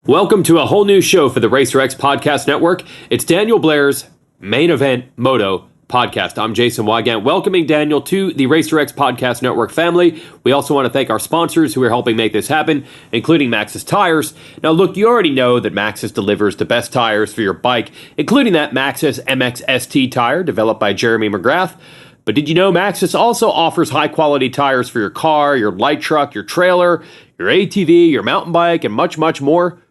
Welcome to a whole new show for the Racer X Podcast Network. It's Daniel Blair's Main Event Moto podcast. I'm Jason Wygant, welcoming Daniel to the Racer X Podcast Network family. We also want to thank our sponsors who are helping make this happen, including Maxxis Tires. Now, look, you already know that Maxxis delivers the best tires for your bike, including that Maxxis MX-ST tire developed by Jeremy McGrath. But did you know Maxxis also offers high-quality tires for your car, your light truck, your trailer, your ATV, your mountain bike, and much, much more?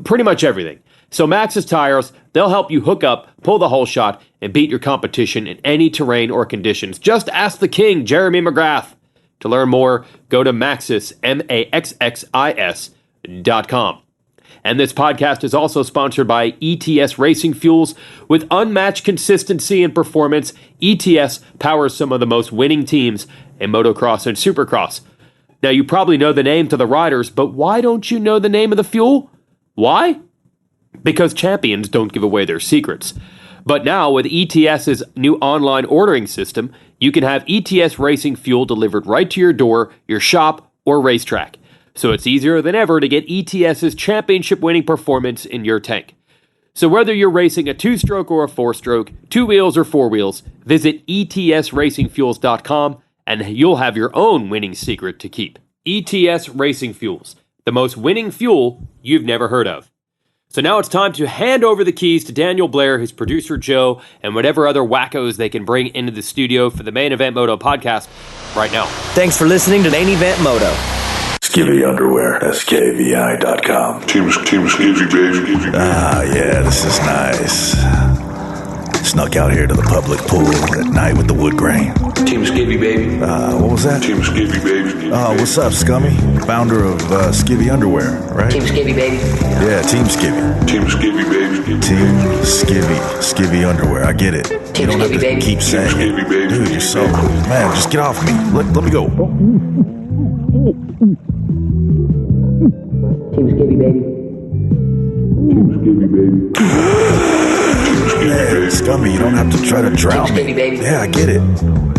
Pretty much everything. So Maxxis Tires, they'll help you hook up, pull the whole shot, and beat your competition in any terrain or conditions. Just ask the king, Jeremy McGrath. To learn more, go to Maxxis, MAXXIS.com. And this podcast is also sponsored by Ets Racing Fuels. With unmatched consistency and performance, ETS powers some of the most winning teams in motocross and supercross. Now, you probably know the names of the riders, but why don't you know the name of the fuel? Why? Because champions don't give away their secrets. But now, with ETS's new online ordering system, you can have ETS Racing Fuel delivered right to your door, your shop, or racetrack. So it's easier than ever to get ETS's championship-winning performance in your tank. So whether you're racing a 2-stroke or a 4-stroke, 2 wheels or 4 wheels, visit ETSRacingFuels.com and you'll have your own winning secret to keep. ETS Racing Fuels, the most winning fuel you've never heard of. So now it's time to hand over the keys to Daniel Blair, his producer Joe, and whatever other wackos they can bring into the studio for the Main Event Moto podcast right now. Thanks for listening to Main Event Moto. Skivvy Underwear, skvi.com. Team Skivvy, baby. Ah, yeah, this is nice. Snuck out here to the public pool at night with the wood grain. Team Skivvy, baby. What was that? Team Skivvy, baby. What's up, Scummy? Founder of Skivvy Underwear, right? Team Skivvy, baby. Yeah, Team Skivvy. Team Skivvy, baby. Team Skivvy. Skivvy Underwear, I get it. Team You don't have Skivvy, to baby. keep saying Team Skivvy, it. baby. Dude, you're so... Man, just get off me. Let me go. Team Skivvy, baby. Team Skivvy, baby. Man, Scummy, you don't have to try to drown Team me. Skivvy, baby. Yeah, I get it.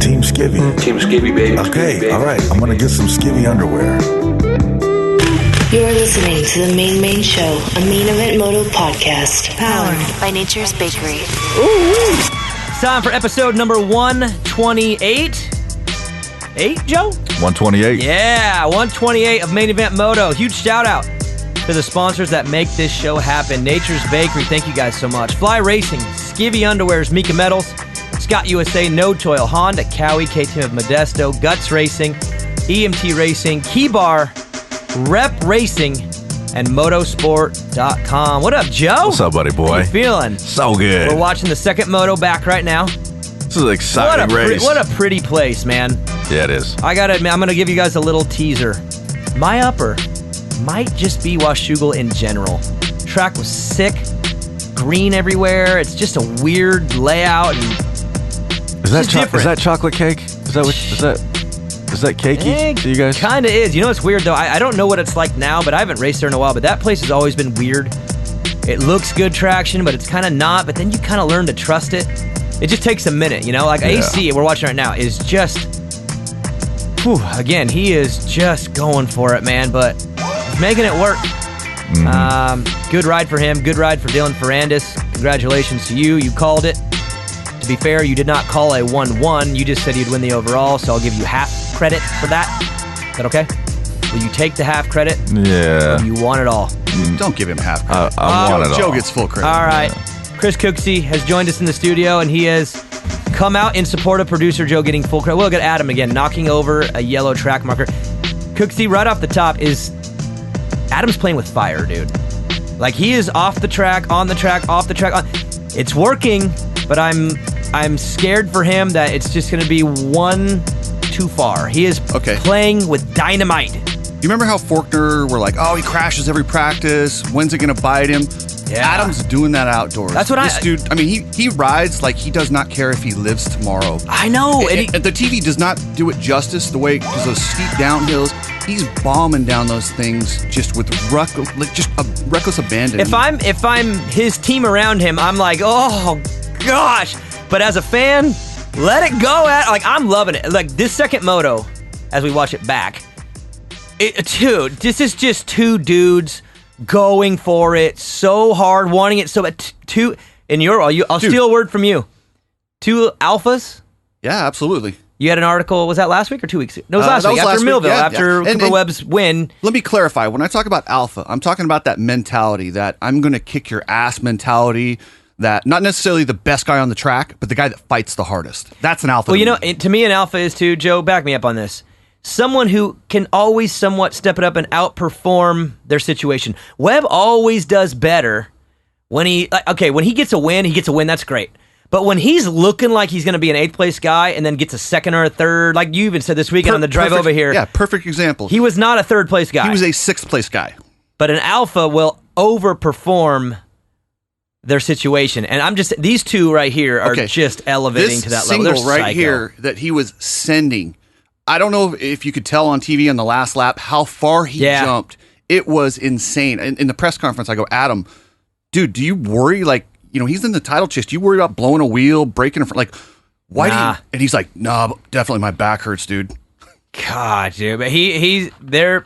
Team Skivvy. Team Skivvy, baby. Okay, all right. I'm going to get some Skivvy Underwear. You're listening to the Main Show, a Main Event Moto podcast, powered by Nature's Bakery. It's time for episode number 128. 8, Joe? 128. Yeah, 128 of Main Event Moto. Huge shout out to the sponsors that make this show happen. Nature's Bakery, thank you guys so much. Fly Racing, Skivvy Underwears, Mika Metals, Scott USA, No Toil, Honda, Cowie, KTM of Modesto, Guts Racing, EMT Racing, Keybar, Rep Racing, and Motosport.com. What up, Joe? What's up, buddy boy? How you feeling? So good. We're watching the second Moto back right now. This is an exciting race. What a pretty place, man. Yeah, it is. I gotta admit, I'm gonna give you guys a little teaser. My upper might just be Washougal in general. Track was sick, green everywhere. It's just a weird layout. And Is that different. is that chocolate cake? Is that cakey to you guys? Kind of is. You know what's weird though? I don't know what it's like now, but I haven't raced there in a while. But that place has always been weird. It looks good traction, but it's kind of not. But then you kind of learn to trust it. It just takes a minute, you know? Like AC, we're watching right now, is just... Whew, again, he is just going for it, man, but he's making it work. Good ride for him. Good ride for Dylan Ferrandis. Congratulations to you. You called it. To be fair, you did not call a 1-1. You just said you'd win the overall, so I'll give you half credit for that. Is that okay? Will you take the half credit? Yeah. Or you want it all? Don't give him half credit. I want it all. Joe gets full credit. All right. Chris Cooksey has joined us in the studio, and he has come out in support of producer Joe getting full credit. We'll get Adam again, knocking over a yellow track marker. Cooksey, right off the top, is Adam's playing with fire, dude. Like, he is off the track, on the track, off the track. It's working, but I'm scared for him that it's just going to be one too far. He is playing with dynamite. You remember how Faulkner were like, oh, he crashes every practice. When's it going to bite him? Yeah. Adam's doing that outdoors. That's what this dude, I mean, he rides like he does not care if he lives tomorrow. I know. And the TV does not do it justice the way, because those steep downhills, he's bombing down those things just with reckless abandon. If I'm his team around him, I'm like, oh gosh. But as a fan, let it go. I'm loving it. Like, this second moto, as we watch it back, dude, this is just two dudes going for it so hard, wanting it so bad. I'll steal a word from you. 2 alphas? Yeah, absolutely. You had an article, was that last week or 2 weeks ago? No, it was last that week, was after last week, Millville, yeah, after yeah. Cooper Webb's win. Let me clarify. When I talk about alpha, I'm talking about that mentality, that I'm going to kick your ass mentality, that not necessarily the best guy on the track, but the guy that fights the hardest. That's an alpha. Well, to me, an alpha is too, Joe, back me up on this. Someone who can always somewhat step it up and outperform their situation. Webb always does better when he gets a win, that's great. But when he's looking like he's going to be an 8th place guy and then gets a 2nd or a 3rd, like you even said this weekend on the drive over here. Yeah, perfect example. He was not a 3rd place guy. He was a 6th place guy. But an alpha will overperform their situation. And these 2 right here are just elevating to that level. This single right here that he was sending, I don't know if you could tell on TV on the last lap how far he jumped. It was insane. In the press conference, I go, Adam, dude, do you worry, he's in the title chase. Do you worry about blowing a wheel, breaking in front? Like, why do you? And he's like, nah, definitely my back hurts, dude. God, dude. But he's there.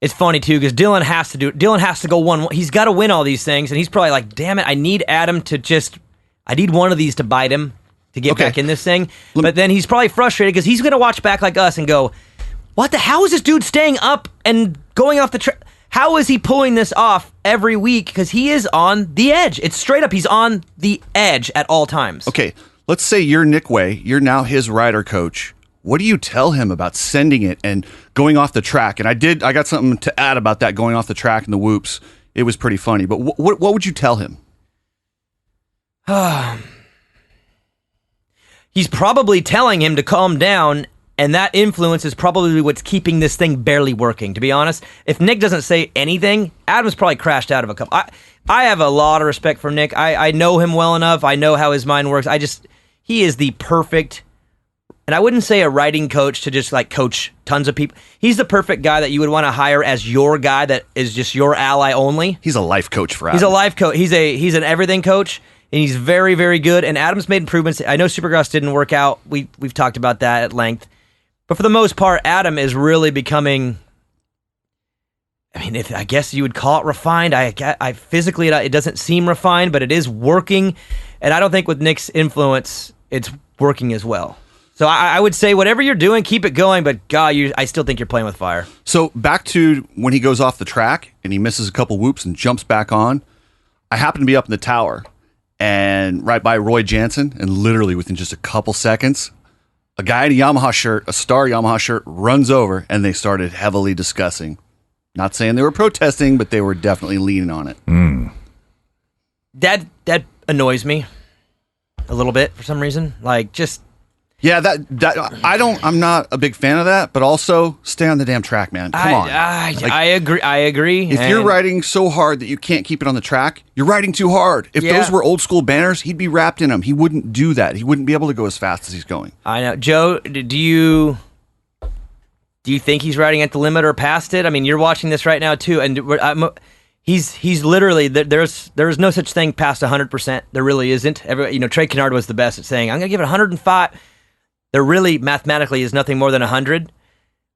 It's funny, too, because Dylan has to do it. Dylan has to go one. He's got to win all these things. And he's probably like, damn it, I need Adam to I need one of these to bite him to get back in this thing. But then he's probably frustrated because he's going to watch back like us and go, how is this dude staying up and going off the track? How is he pulling this off every week? Because he is on the edge. It's straight up. He's on the edge at all times. Okay, let's say you're Nick Way. You're now his rider coach. What do you tell him about sending it and going off the track? And I got something to add about that going off the track and the whoops. It was pretty funny. But what would you tell him? He's probably telling him to calm down. And that influence is probably what's keeping this thing barely working, to be honest. If Nick doesn't say anything, Adam's probably crashed out of a couple. I have a lot of respect for Nick. I know him well enough. I know how his mind works. He is the perfect, and I wouldn't say a riding coach to just coach tons of people. He's the perfect guy that you would want to hire as your guy that is just your ally only. He's a life coach for Adam. He's a life coach. He's an everything coach. And he's very, very good. And Adam's made improvements. I know Supercross didn't work out. We've talked about that at length. But for the most part, Adam is really becoming, I guess you would call it refined. I physically, it doesn't seem refined, but it is working. And I don't think with Nick's influence, it's working as well. So I would say whatever you're doing, keep it going. But God, I still think you're playing with fire. So back to when he goes off the track and he misses a couple whoops and jumps back on. I happen to be up in the tower and right by Roy Jansen, and literally within just a couple seconds, a guy in a Yamaha shirt, a Star Yamaha shirt, runs over, and they started heavily discussing. Not saying they were protesting, but they were definitely leaning on it. That annoys me a little bit for some reason. Yeah, I'm not a big fan of that, but also stay on the damn track, man. Come on. I agree. If you're riding so hard that you can't keep it on the track, you're riding too hard. If those were old school banners, he'd be wrapped in them. He wouldn't do that. He wouldn't be able to go as fast as he's going. I know. Joe, do you think he's riding at the limit or past it? I mean, you're watching this right now too, and he's literally there's no such thing past 100%. There really isn't. Trey Kennard was the best at saying, I'm going to give it 105. There really, mathematically, is nothing more than 100.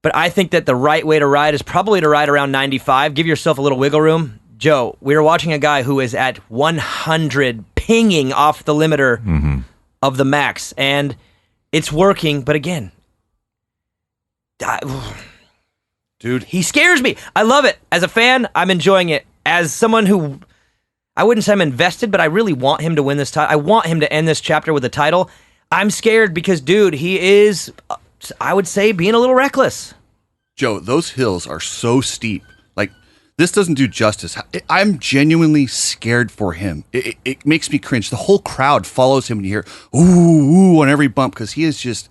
But I think that the right way to ride is probably to ride around 95. Give yourself a little wiggle room. Joe, we were watching a guy who is at 100, pinging off the limiter of the max. And it's working, but again, dude, he scares me. I love it. As a fan, I'm enjoying it. As someone who, I wouldn't say I'm invested, but I really want him to win this title. I want him to end this chapter with a title. I'm scared because, dude, he is, I would say, being a little reckless. Joe, those hills are so steep. This doesn't do justice. I'm genuinely scared for him. It makes me cringe. The whole crowd follows him and you hear, ooh, on every bump because he is just,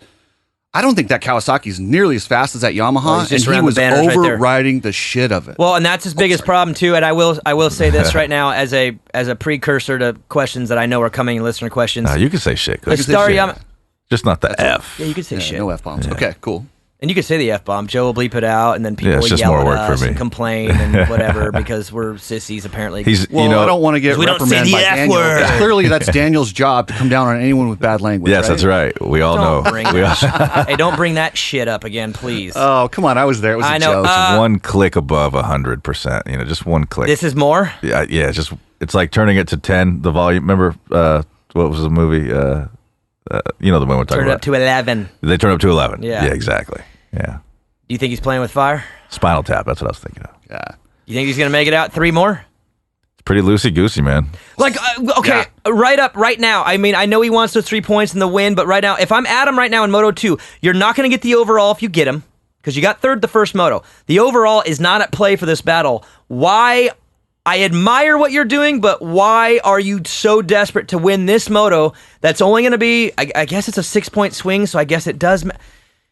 I don't think that Kawasaki is nearly as fast as that Yamaha, and he was overriding the shit of it. Well, and that's his biggest problem too. And I will say this right now as a precursor to questions that I know are coming, listener questions. You can say shit. Just not the F. Yeah, you can say shit. No F bombs. Yeah. Okay, cool. And you could say the F-bomb. Joe will bleep it out, and then people Yeah, it's will just yell more at work us for me. and complain and whatever because we're sissies, apparently. Well, I don't want to get we don't say reprimanded the by F Daniel. word. Because clearly, that's Daniel's job to come down on anyone with bad language. Yes, right? that's right. We all Don't know. bring that hey, don't bring that shit up again, please. Oh, come on. I was there. It was I a know. joke. One click above 100%. Just one click. This is more? Yeah, it's like turning it to 10, the volume. Remember, what was the movie? The one we're talking Turn it about. up to 11. They turn it up to 11. Yeah. Yeah, exactly. Yeah. Do you think he's playing with fire? Spinal Tap, that's what I was thinking of. Yeah. You think he's going to make it out 3 more? It's pretty loosey-goosey, man. Like, okay, right now. I mean, I know he wants those 3 points in the win, but right now, if I'm Adam right now in Moto 2, you're not going to get the overall if you get him, because you got third the first Moto. The overall is not at play for this battle. Why? I admire what you're doing, but why are you so desperate to win this Moto that's only going to be, I guess it's a 6-point swing, so I guess it does...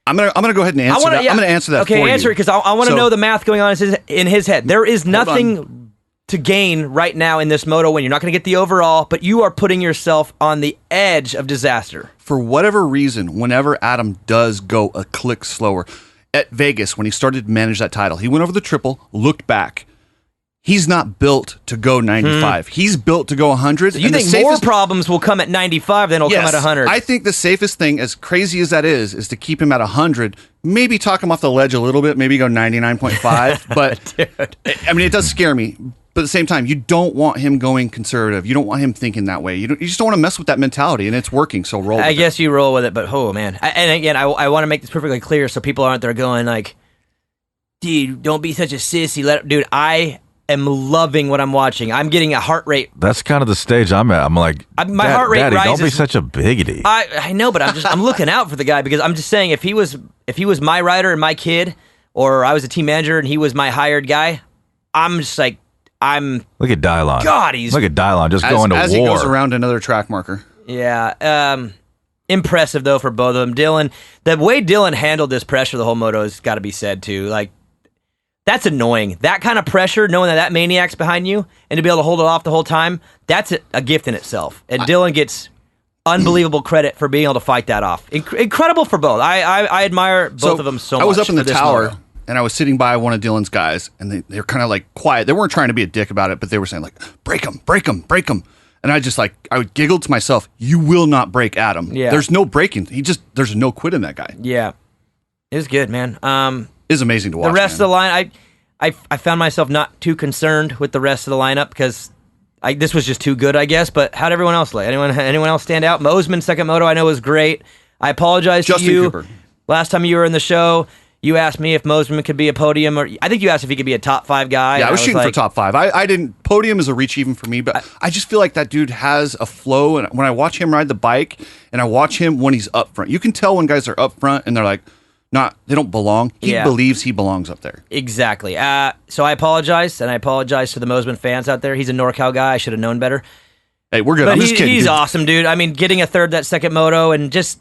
I'm gonna go ahead and answer that. I'm gonna answer that for you. Okay, answer it, because I want to know the math going on in his head. There is nothing to gain right now in this Moto win. You're not going to get the overall, but you are putting yourself on the edge of disaster. For whatever reason, whenever Adam does go a click slower, at Vegas, when he started to manage that title, he went over the triple, looked back. He's not built to go 95. He's built to go 100. So you think more problems will come at 95 than will come at 100? I think the safest thing, as crazy as that is to keep him at 100. Maybe talk him off the ledge a little bit. Maybe go 99.5. But I mean, it does scare me. But at the same time, you don't want him going conservative. You don't want him thinking that way. You just don't want to mess with that mentality, and it's working. So roll. I guess you roll with it. But oh man, and again, I want to make this perfectly clear so people aren't there going like, "Dude, don't be such a sissy." Dude, I am loving what I'm watching. I'm getting a heart rate. That's kind of the stage I'm at. I'm like, my heart rate Daddy, rises. don't be such a biggity. I know, but I'm looking out for the guy because I'm just saying if he was my rider and my kid, or I was a team manager and he was my hired guy, I'm just like look at Dylon. God, look at Dylon just going to war. As he goes around another track marker. Yeah. Impressive though for both of them. Dylan, the way Dylan handled this pressure the whole moto has got to be said too. Like, that's annoying. That kind of pressure, knowing that maniac's behind you, and to be able to hold it off the whole time, that's a gift in itself. And Dylan gets unbelievable credit for being able to fight that off. Incredible for both. I admire both of them so much. I was up in the tower, moto. and I was sitting by one of Dylan's guys, and they were kind of like quiet. They weren't trying to be a dick about it, but they were saying like, break him, break him, break him. And I just I giggled to myself, you will not break Adam. Yeah. There's no breaking. There's no quit in that guy. Yeah. It was good, man. It's amazing to watch. The rest of the line, I found myself not too concerned with the rest of the lineup because this was just too good, I guess. But how'd everyone else play? Anyone else stand out? Mosman, second moto, I know was great. I apologize Justin to you. Cooper. Last time you were in the show, you asked me if Mosman could be a podium, or I think you asked if he could be a top 5 guy. Yeah, I was shooting for top 5. I didn't. Podium is a reach even for me, but I just feel like that dude has a flow. And when I watch him ride the bike, and I watch him when he's up front, you can tell when guys are up front and they're like, they don't belong. He believes he belongs up there. Exactly. So I apologize, and I apologize to the Mosman fans out there. He's a NorCal guy. I should have known better. Hey, we're good. But I'm just kidding. He's dude. awesome, dude. I mean, getting a third that second moto and just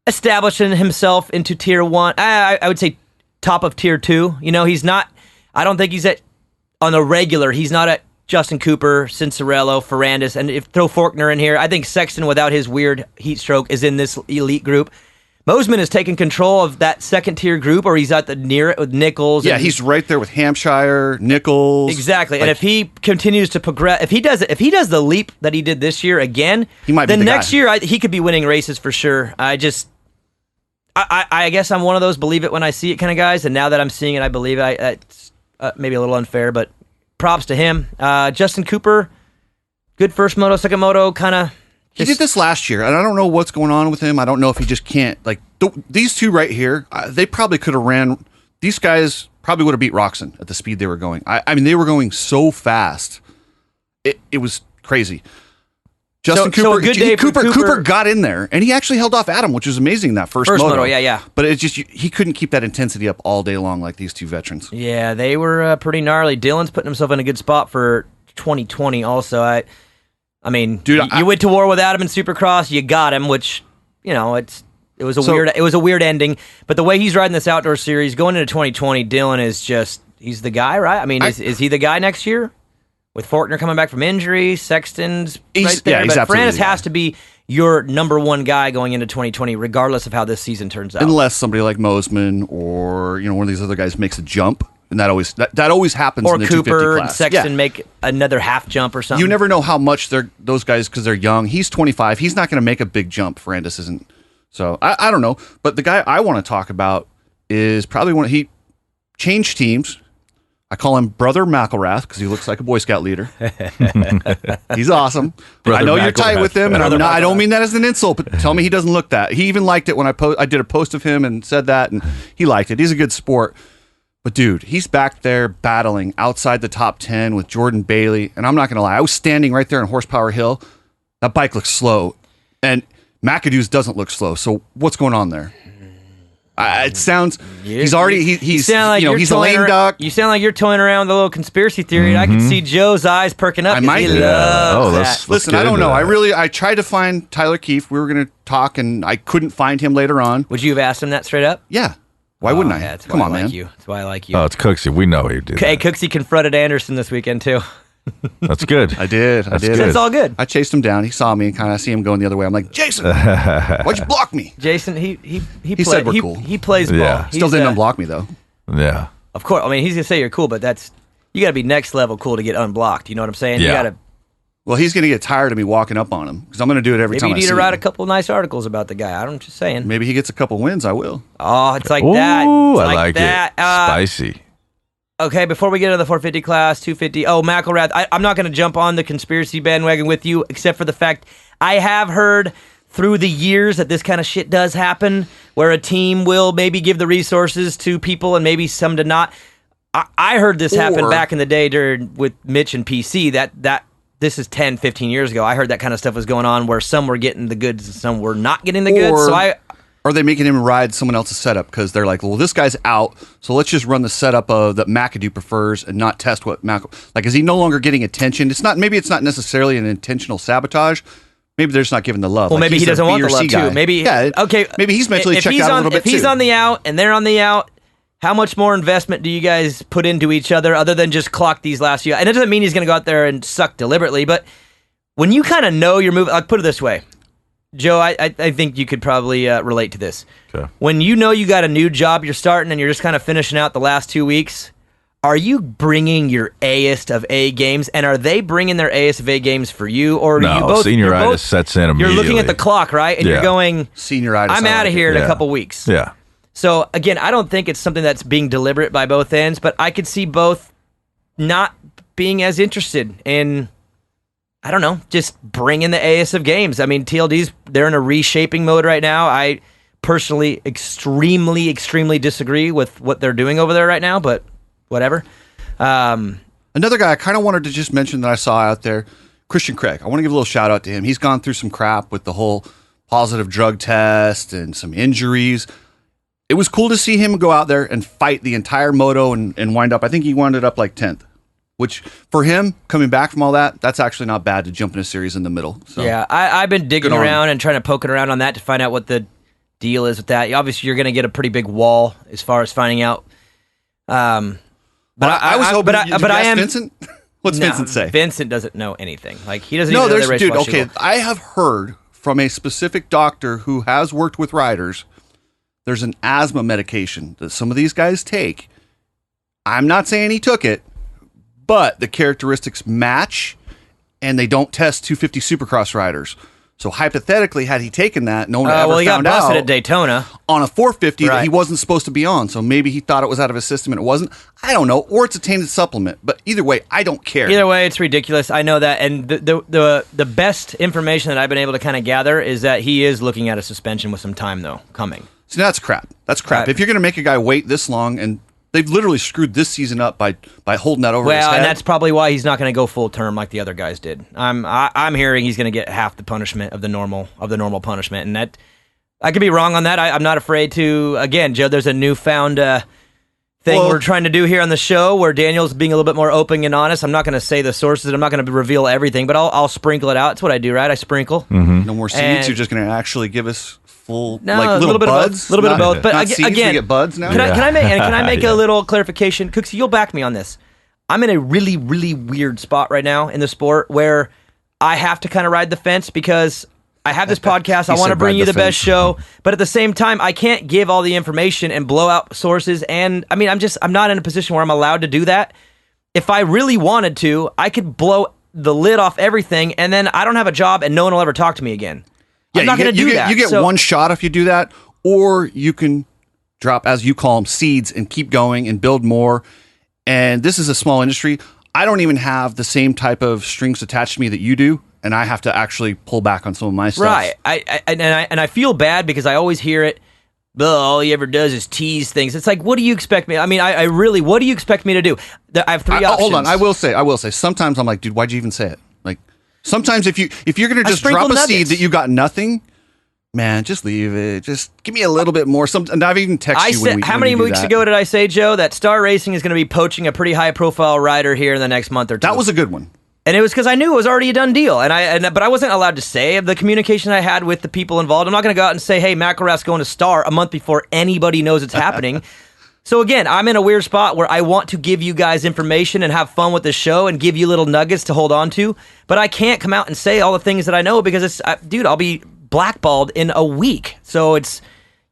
establishing himself into tier 1. I would say top of tier 2. You know, he's not. I don't think he's on a regular. He's not at Justin Cooper, Cincerello, Ferrandis, and if throw Faulkner in here, I think Sexton without his weird heat stroke is in this elite group. Mosman has taken control of that second tier group, or he's at the near it with Nichols. Yeah, he's right there with Hampshire, Nichols. Exactly. And if he continues to progress, if he does the leap that he did this year again, he might be then the next guy. year he could be winning races for sure. I guess I'm one of those believe it when I see it kind of guys, and now that I'm seeing it, I believe it. It's maybe a little unfair, but props to him. Justin Cooper, good first moto, second moto, kind of. He did this last year, and I don't know what's going on with him. I don't know if he just can't. These two right here, they probably could have ran. These guys probably would have beat Roxon at the speed they were going. I mean, they were going so fast. It was crazy. Justin Cooper, so a good day for Cooper got in there, and he actually held off Adam, which was amazing in that first moto. Yeah. But it's just he couldn't keep that intensity up all day long like these two veterans. Yeah, they were pretty gnarly. Dylan's putting himself in a good spot for 2020 also. I mean, dude, you went to war with Adam in Supercross. You got him, which it was a weird ending. But the way he's riding this outdoor series going into 2020, Dylan is he's the guy, right? I mean, is he the guy next year with Faulkner coming back from injury? Sexton's right there, he's but Ferrandis absolutely has to be. your number one guy going into 2020, regardless of how this season turns out. Unless somebody like Mosman or one of these other guys makes a jump, and that always happens. Or in the Cooper 250 and class. Sexton make another half jump or something. You never know how much those guys, because they're young. He's 25. He's not going to make a big jump. Ferrandis isn't. So I don't know. But the guy I want to talk about is probably he changed teams. I call him Brother McElrath because he looks like a Boy Scout leader. He's awesome. Brother I know you're McElrath. tight with him, and I don't mean that as an insult, but tell me he doesn't look that. He even liked it when I did a post of him and said that, and he liked it. He's a good sport. But dude, he's back there battling outside the top 10 with Jordan Bailey, and I'm not going to lie. I was standing right there in Horsepower Hill. That bike looks slow, and McAdoo's doesn't look slow. So what's going on there? It sounds he's already he's he's a lame duck. You sound like you're toying around with a little conspiracy theory. And I can see Joe's eyes perking up. I might. He loves that. Listen, I don't know. I tried to find Tyler Keefe. We were going to talk, and I couldn't find him later on. Would you have asked him that straight up? Yeah. Why wouldn't I? That's Come why on, I like man. you. That's why I like you. Oh, it's Cooksey. We know he did. Hey, that. Cooksey confronted Anderson this weekend too. That's good. I did. That's I did. good. It's all good. I chased him down. He saw me and kind of see him going the other way. I'm like, Jason, why'd you block me? Jason, he said we're cool. He plays ball. Yeah. Still He's, didn't unblock me though. Yeah. Of course. I mean, he's gonna say you're cool, but you got to be next level cool to get unblocked. You know what I'm saying? Yeah. You got to. Well, he's going to get tired of me walking up on him because I'm going to do it every Maybe time you I need see to write him. a couple nice articles about the guy. I'm just saying. Maybe he gets a couple wins. I will. Oh, it's like Ooh, that. It's I like that. it. Spicy. Okay, before we get to the 450 class, 250. Oh, McElrath, I'm not going to jump on the conspiracy bandwagon with you, except for the fact I have heard through the years that this kind of shit does happen, where a team will maybe give the resources to people and maybe some to not. I heard this happen back in the day with Mitch and PC. That this is 10, 15 years ago. I heard that kind of stuff was going on where some were getting the goods and some were not getting the goods. So are they making him ride someone else's setup because they're like, well, this guy's out, so let's just run the setup that McAdoo prefers and not test what is he no longer getting attention? Maybe it's not necessarily an intentional sabotage. Maybe they're just not giving the love. Well, maybe he doesn't want the love guy. too. Maybe Maybe he's mentally checked out a little bit If he's too. on the out and they're on the out, how much more investment do you guys put into each other other than just clock these last few? And it doesn't mean he's going to go out there and suck deliberately, but when you kind of know you're moving, I'll put it this way. Joe, I think you could probably relate to this. Okay. When you know you got a new job you're starting and you're just kind of finishing out the last 2 weeks, are you bringing your A-ist of A games, and are they bringing their A-ist of A games for you? Or No, are you both, senioritis sets in immediately. You're looking at the clock, right? And you're going, senioritis. I'm out of here in a couple weeks. Yeah. So, again, I don't think it's something that's being deliberate by both ends, but I could see both not being as interested in, I don't know, just bringing the AS of games. I mean, they're in a reshaping mode right now. I personally extremely, extremely disagree with what they're doing over there right now, but whatever. Another guy I kind of wanted to just mention that I saw out there, Christian Craig. I want to give a little shout out to him. He's gone through some crap with the whole positive drug test and some injuries. It was cool to see him go out there and fight the entire moto and wind up. I think he wound up like 10th, which for him, coming back from all that, that's actually not bad to jump in a series in the middle. So, yeah, I've been digging around and trying to poke around on that to find out what the deal is with that. Obviously, you're going to get a pretty big wall as far as finding out. I was hoping. But I am Vincent. What's Vincent say? Vincent doesn't know anything. Like he doesn't. Even know they race dude. Washougal. Okay, I have heard from a specific doctor who has worked with riders. There's an asthma medication that some of these guys take. I'm not saying he took it, but the characteristics match, and they don't test 250 Supercross riders. So hypothetically, had he taken that, no one ever he found got busted out at Daytona on a 450 right. that he wasn't supposed to be on. So maybe he thought it was out of his system and it wasn't. I don't know. Or it's a tainted supplement. But either way, I don't care. Either way, it's ridiculous. I know that. And the best information that I've been able to kind of gather is that he is looking at a suspension with some time, though, coming. See, that's crap. That's crap. Right. If you're going to make a guy wait this long, and they've literally screwed this season up by holding that over his head. Well, and that's probably why he's not going to go full term like the other guys did. I'm hearing he's going to get half the punishment of the normal punishment, and that I could be wrong on that. I'm not afraid to. Again, Joe, there's a newfound thing we're trying to do here on the show where Daniel's being a little bit more open and honest. I'm not going to say the sources. I'm not going to reveal everything, but I'll sprinkle it out. That's what I do, right? I sprinkle. Mm-hmm. No more seeds. You're just going to actually give us full, no, like little bit buds? of both. A little bit of both. But not seeds, again, we get buds now? Can I make Yeah. a little clarification? Cooksey, you'll back me on this. I'm in a really, really weird spot right now in the sport where I have to kind of ride the fence because I have this podcast. I He want to said bring ride you the the best fence. show. But at the same time, I can't give all the information and blow out sources. And I mean, I'm not in a position where I'm allowed to do that. If I really wanted to, I could blow the lid off everything, and then I don't have a job, and no one will ever talk to me again. I'm not going to do that. You get So- one shot if you do that, or you can drop, as you call them, seeds and keep going and build more. And this is a small industry. I don't even have the same type of strings attached to me that you do, and I have to actually pull back on some of my stuff. Right. I feel bad because I always hear it. All he ever does is tease things. It's like, what do you expect me? I mean, I really, what do you expect me to do? I have three options. Hold on. I will say. Sometimes I'm like, dude, why'd you even say it? Like, sometimes if you're gonna just sprinkle drop a seed nuggets. that you got nothing, man, just leave it. Just give me a little bit more. And I've even texted you when we how when many you do weeks that. ago did I say, Joe, that Star Racing is going to be poaching a pretty high-profile rider here in the next month or two? That was a good one. And it was because I knew it was already a done deal, but I wasn't allowed to say the communication I had with the people involved. I'm not going to go out and say, "Hey, McElrath's going to Star" a month before anybody knows it's happening. So again, I'm in a weird spot where I want to give you guys information and have fun with the show and give you little nuggets to hold on to, but I can't come out and say all the things that I know because I'll be blackballed in a week. So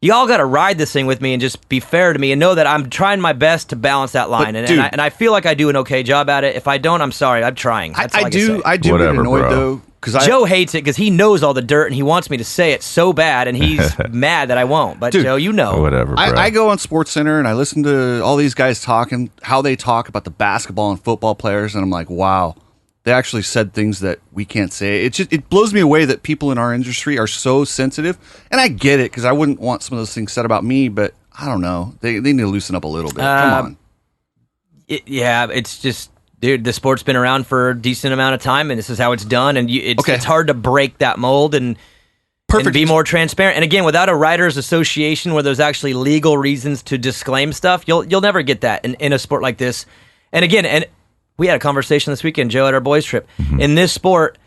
y'all got to ride this thing with me and just be fair to me and know that I'm trying my best to balance that line. But, And I feel like I do an okay job at it. If I don't, I'm sorry. I'm trying. That's all I can say. I do Whatever, get annoyed bro. though because Joe hates it because he knows all the dirt and he wants me to say it so bad, and he's mad that I won't. But Dude, Joe, you know. Whatever, bro. I go on Sports Center and I listen to all these guys talking how they talk about the basketball and football players, and I'm like, wow, they actually said things that we can't say. It blows me away that people in our industry are so sensitive, and I get it because I wouldn't want some of those things said about me, but I don't know. They need to loosen up a little bit. Come on. It's just, dude, the sport's been around for a decent amount of time, and this is how it's done, and it's hard to break that mold and be more transparent. And again, without a writers association where there's actually legal reasons to disclaim stuff, you'll never get that in a sport like this. And again, we had a conversation this weekend, Joe, at our boys trip. In this sport,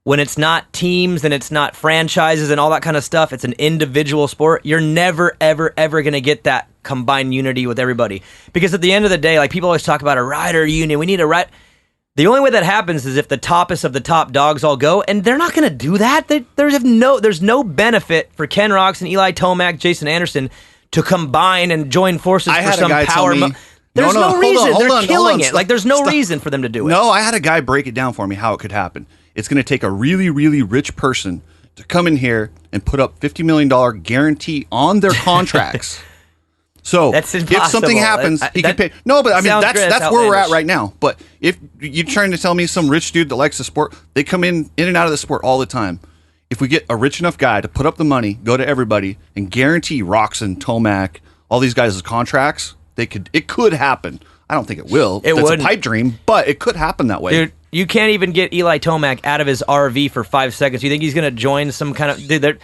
when it's not teams and it's not franchises and all that kind of stuff, it's an individual sport. You're never, ever, ever going to get that combined unity with everybody. Because at the end of the day, like people always talk about a rider union, we need a right. The only way that happens is if the toppest of the top dogs all go, and they're not going to do that. There's no benefit for Ken Rocks and Eli Tomac, Jason Anderson to combine and join forces for some power. There's no reason. They're killing it. Like, there's no reason for them to do it. No, I had a guy break it down for me how it could happen. It's going to take a really, really rich person to come in here and put up $50 million guarantee on their contracts. So That's if impossible. something happens, he can pay. No, but I mean, sounds great. that's That's where we're at outlandish. right now. But if you're trying to tell me some rich dude that likes the sport, they come in and out of the sport all the time. If we get a rich enough guy to put up the money, go to everybody, and guarantee Roxon, Tomac, all these guys' contracts, it could happen. I don't think it will. That's wouldn't. a pipe dream, but it could happen that way. Dude, you can't even get Eli Tomac out of his RV for 5 seconds. You think he's going to join some kind of... Dude,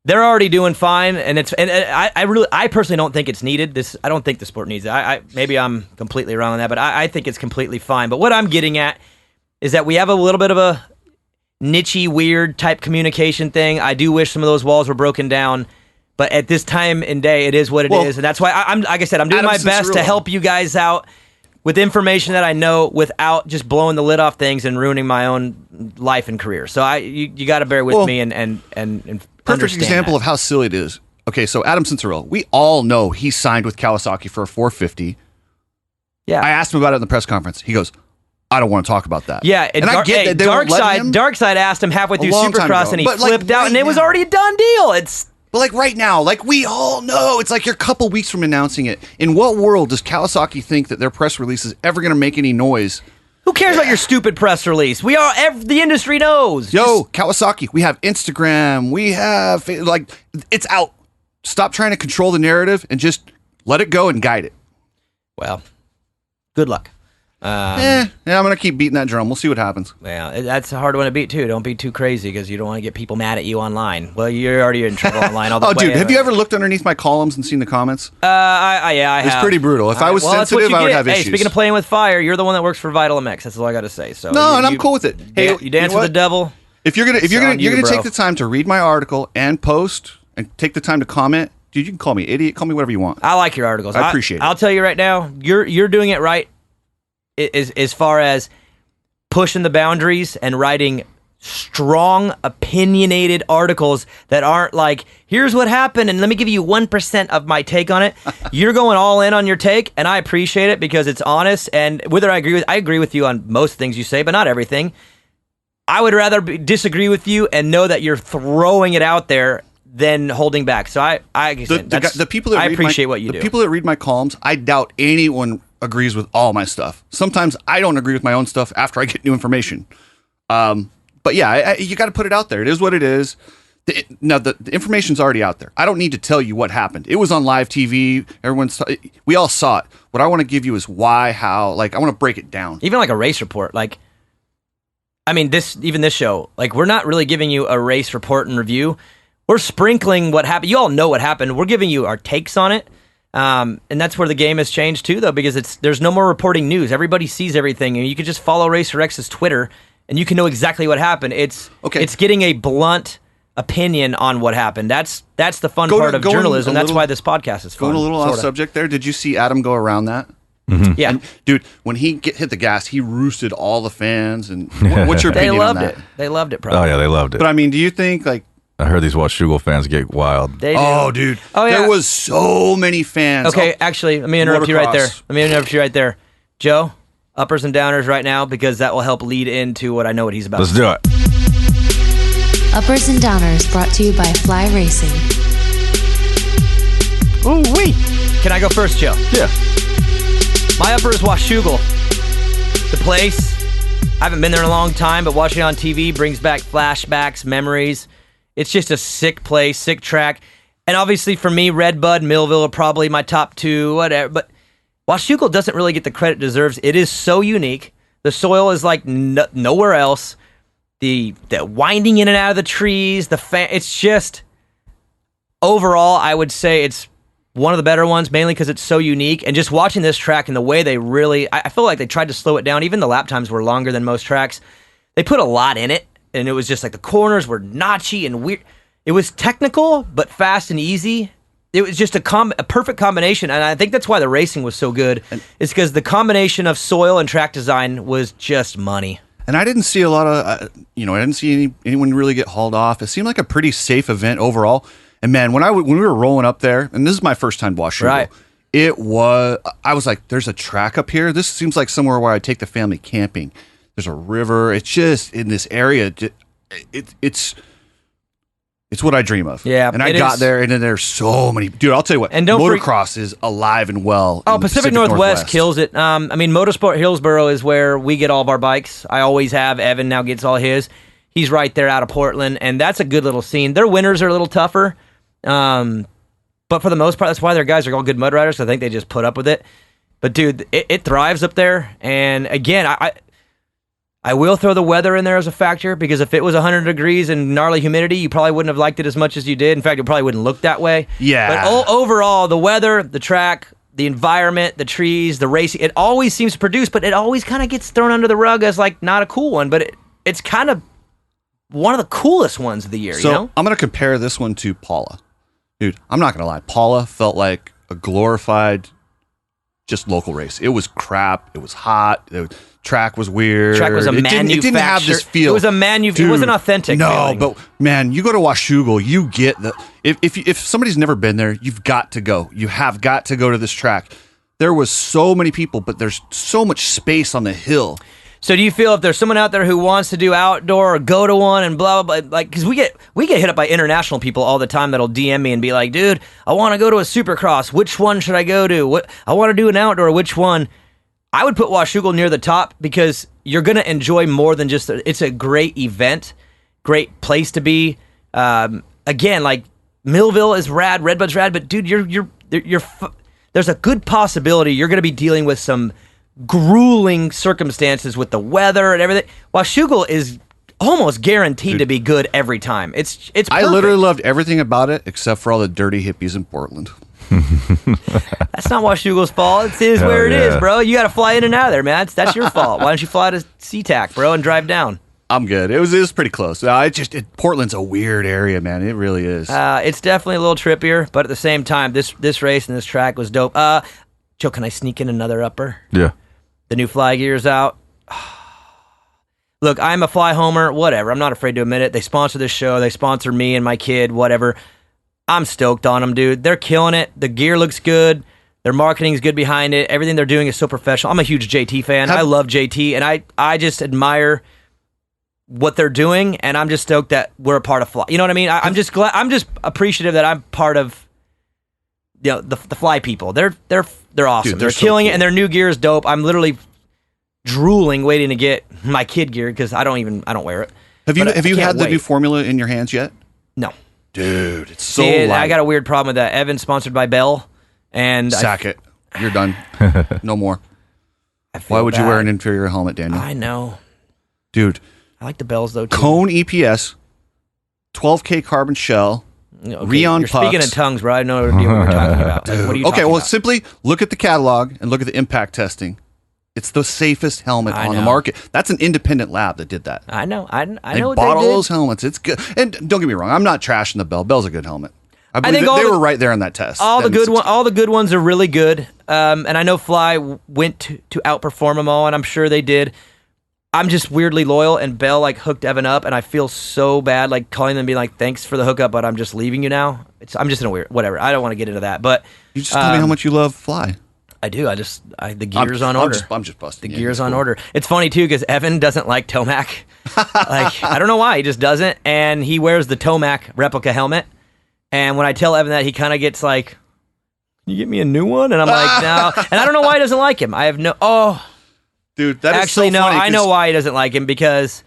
they're already doing fine, and I personally don't think it's needed. I don't think the sport needs it. Maybe I'm completely wrong on that, but I think it's completely fine. But what I'm getting at is that we have a little bit of a niche-y, weird type communication thing. I do wish some of those walls were broken down. But at this time and day, it is what it is, and that's why I'm like I said, I'm doing my best to help you guys out with information that I know without just blowing the lid off things and ruining my own life and career. So you got to bear with me and perfect example of how silly it is. Okay, so Adam Cincerello, we all know he signed with Kawasaki for a 450. Yeah, I asked him about it in the press conference. He goes, "I don't want to talk about that." Yeah, and I get that they won't let him. Darkside asked him halfway through long time Supercross, ago. and he But, like, flipped out, right and it was now- already a done deal. But like right now, like we all know, it's like you're a couple weeks from announcing it. In what world does Kawasaki think that their press release is ever going to make any noise? Who cares about your stupid press release? The industry knows. Yo, Kawasaki, we have Instagram, we have it's out. Stop trying to control the narrative and just let it go and guide it. Well, good luck. I'm going to keep beating that drum. We'll see what happens. Yeah, that's a hard one to beat too. Don't be too crazy because you don't want to get people mad at you online. Well, you're already in trouble online all the way. Dude, have you ever looked underneath my columns and seen the comments? I have. It's pretty brutal. If I was sensitive, I would have issues. Hey, speaking of playing with fire, you're the one that works for Vital MX. That's all I got to say. So no, and I'm cool with it. Hey, you dance with the devil. If you're gonna bro. take the time to read my article and post and take the time to comment, dude, you can call me idiot, call me whatever you want. I like your articles. I appreciate it. I'll tell you right now, you're doing it right. As far as pushing the boundaries and writing strong, opinionated articles that aren't like, here's what happened, and let me give you 1% of my take on it. You're going all in on your take, and I appreciate it because it's honest. And whether I agree with you on most things you say, but not everything. I would rather disagree with you and know that you're throwing it out there than holding back. So the people that I read appreciate what you do. The people that read my columns, I doubt anyone agrees with all my stuff. Sometimes I don't agree with my own stuff after I get new information. But yeah, you got to put it out there. It is what it is. Now the information's already out there. I don't need to tell you what happened. It was on live TV. We all saw it. What I want to give you is why, how. Like, I want to break it down. Even like a race report. Like, I mean, this show. Like, we're not really giving you a race report and review. We're sprinkling what happened. You all know what happened. We're giving you our takes on it. And that's where the game has changed too, though, because there's no more reporting news. Everybody sees everything, and you can just follow Racer X's Twitter. And you can know exactly what happened. It's getting a blunt opinion on what happened. That's the fun part of journalism. That's why this podcast is fun. Going a little off subject there. Did you see Adam go around that? Mm-hmm. Yeah, and, dude. When he hit the gas, he roosted all the fans. And what's your opinion on that? They loved it. They loved it. Probably. Oh yeah, they loved it. But I mean, do you think like? I heard these Washougal fans get wild. They do. Oh, dude. Oh, yeah. There was so many fans. Okay, actually, let me interrupt you right there. Joe. Uppers and downers right now, because that will help lead into what I know what he's about. Let's do it. Uppers and downers brought to you by Fly Racing. Ooh wee! Can I go first, Joe? Yeah. My upper is Washougal. The place. I haven't been there in a long time, but watching it on TV brings back flashbacks, memories. It's just a sick place, sick track. And obviously for me, Redbud, Millville are probably my top two, whatever. But Washougal doesn't really get the credit it deserves. It is so unique. The soil is like nowhere else. The winding in and out of the trees, it's just, overall, I would say it's one of the better ones, mainly because it's so unique. And just watching this track and the way they really, I feel like they tried to slow it down. Even the lap times were longer than most tracks. They put a lot in it, and it was just like the corners were notchy and weird. It was technical, but fast and easy. It was just a perfect combination, and I think that's why the racing was so good. It's because the combination of soil and track design was just money. And I didn't see a lot of, I didn't see anyone really get hauled off. It seemed like a pretty safe event overall. And man, when we were rolling up there, and this is my first time Washougal, right. I was like, there's a track up here. This seems like somewhere where I take the family camping. There's a river. It's just in this area. It's what I dream of. Yeah, and I got there, and then there's so many. Dude, I'll tell you what. And motocross is alive and well. Oh, Pacific Northwest kills it. I mean, Motorsport Hillsboro is where we get all of our bikes. I always have. Evan now gets all his. He's right there out of Portland, and that's a good little scene. Their winters are a little tougher, but for the most part, that's why their guys are all good mud riders. So I think they just put up with it. But dude, it thrives up there. And again, I will throw the weather in there as a factor, because if it was 100 degrees and gnarly humidity, you probably wouldn't have liked it as much as you did. In fact, it probably wouldn't look that way. Yeah. But overall, the weather, the track, the environment, the trees, the racing, it always seems to produce, but it always kind of gets thrown under the rug as like not a cool one. But it's kind of one of the coolest ones of the year. So you know? I'm going to compare this one to Paula. Dude, I'm not going to lie. Paula felt like a glorified just local race. It was crap. It was hot. The track was weird. Track was a manufactured. It didn't have this feel. It was a it wasn't authentic. No, feeling. but man, you go to Washougal, you get the. If somebody's never been there, you've got to go. You have got to go to this track. There was so many people, but there's so much space on the hill. So do you feel if there's someone out there who wants to do outdoor or go to one and blah, blah, blah, like, because we get hit up by international people all the time that'll DM me and be like, dude, I want to go to a Supercross. Which one should I go to? I want to do an outdoor. Which one? I would put Washougal near the top, because you're going to enjoy more than just, it's a great event, great place to be. Again, like Millville is rad, Redbud's rad, but dude, there's a good possibility you're going to be dealing with some grueling circumstances with the weather and everything. Washougal is almost guaranteed to be good every time. It's perfect. I literally loved everything about it except for all the dirty hippies in Portland. That's not Washougal's fault. It is where it is, bro. You got to fly in and out of there, man. That's your fault. Why don't you fly to SeaTac, bro, and drive down? I'm good. It was pretty close. Portland's a weird area, man. It really is. It's definitely a little trippier, but at the same time, this race and this track was dope. Joe, can I sneak in another upper? Yeah. The new fly gear's out. Look, I'm a fly homer, whatever. I'm not afraid to admit it. They sponsor this show. They sponsor me and my kid, whatever. I'm stoked on them, dude. They're killing it. The gear looks good. Their marketing is good behind it. Everything they're doing is so professional. I'm a huge JT fan. I love JT, and I just admire what they're doing, and I'm just stoked that we're a part of Fly. You know what I mean? I'm just glad. I'm just appreciative that I'm part of the Fly people. They're awesome. Dude, they're so killing it, cool. and their new gear is dope. I'm literally drooling waiting to get my kid gear because I don't wear it. Have you can't had the wait. new formula in your hands yet? No. Dude, it's so See, light. I got a weird problem with that. Evan's sponsored by Bell, and Sack it. You're done. No more. I feel Why would you bad. wear an inferior helmet, Daniel? I know. Dude, I like the Bells though too. Cone EPS, 12K carbon shell, Okay, Rheon you're speaking pucks. in tongues, bro. I know what we're talking about. Like, what are you Okay, talking well, about? simply look at the catalog and look at the impact testing. It's the safest helmet I on the know. market. That's an independent lab that did that. I know. I They know what bought all they did. those helmets. It's good. And don't get me wrong, I'm not trashing the Bell. Bell's a good helmet. I believe think that all they the- were right there on that test. All the That good was- all the good ones are really good. And I know Fly went to outperform them all, and I'm sure they did. I'm just weirdly loyal, and Bell like hooked Evan up, and I feel so bad like calling them and being like, "Thanks for the hookup, but I'm just leaving you now." I'm just in a weird whatever. I don't want to get into that, but You just told me how much you love Fly. I do. The gear's on order. I'm just busting. The you. gear's It's on cool. order. It's funny too because Evan doesn't like Tomac. Like I don't know why he just doesn't, and he wears the Tomac replica helmet. And when I tell Evan that, he kind of gets like, "You get me a new one?" And I'm like, "No." And I don't know why he doesn't like him. I have no. Oh, Dude, that is actually, so no. funny I know 'cause- why he doesn't like him because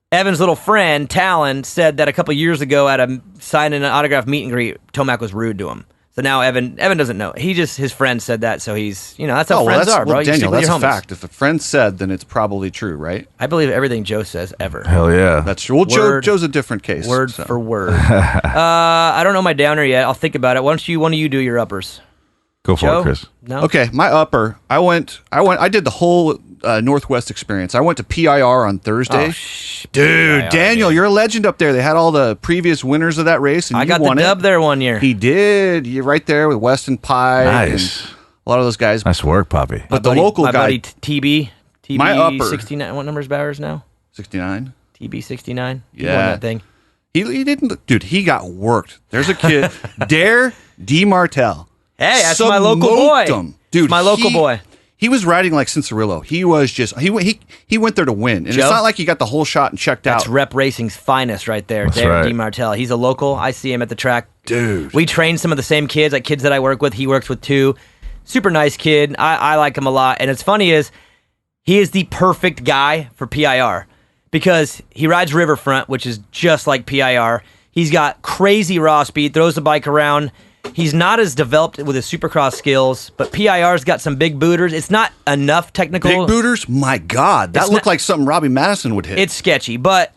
Evan's little friend Talon said that a couple years ago at a signing an autograph meet and greet, Tomac was rude to him. So now Evan doesn't know. His friend said that, so he's that's how friends are, bro. Well, You stick Daniel, with that's your a homies. fact. If a friend said, then it's probably true, right? I believe everything Joe says ever. Hell yeah. That's true. Well, Word- Joe's a different case. Word so. for word. I don't know my downer yet. I'll think about it. Why don't one of you do your uppers? Go for Joe? it, Chris. No. Okay, my upper. I did the whole Northwest experience. I went to PIR on Thursday. Dude, PIR, Daniel, you're a legend up there. They had all the previous winners of that race, and I you got the won dub it. there one year. He did. You're right there with Weston Pye. Nice. and a lot of those guys. Nice work, Poppy. But the local my guy, buddy TB My upper. 69. What number is Bowers now? 69. TB 69. He Yeah. won that thing. He didn't. Dude, he got worked. There's a kid, Dare D. Martel. Hey, that's my local boy. Smoked him. Dude, It's my local boy. He was riding like Cincerillo. He was just he went there to win, and Joe? it's not like he got the whole shot and checked That's out. Rep Racing's finest right there. That's Darren right. D. Martel. He's a local. I see him at the track. Dude, We train some of the same kids, like kids that I work with. He works with too. Super nice kid. I like him a lot. And it's funny is he is the perfect guy for PIR because he rides Riverfront, which is just like PIR. He's got crazy raw speed, throws the bike around. He's not as developed with his Supercross skills, but PIR's got some big booters. It's not enough technical. big booters. My God, that It's looked not- like something Robbie Madison would hit. It's sketchy, but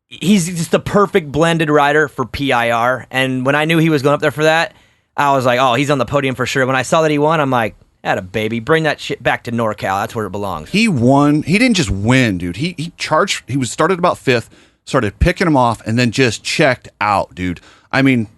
he's just the perfect blended rider for PIR. And when I knew he was going up there for that, I was like, oh, he's on the podium for sure. When I saw that he won, I'm like, atta baby, bring that shit back to NorCal. That's where it belongs. He won. He didn't just win, dude. He charged. He was started about fifth, started picking him off, and then just checked out, dude. I mean,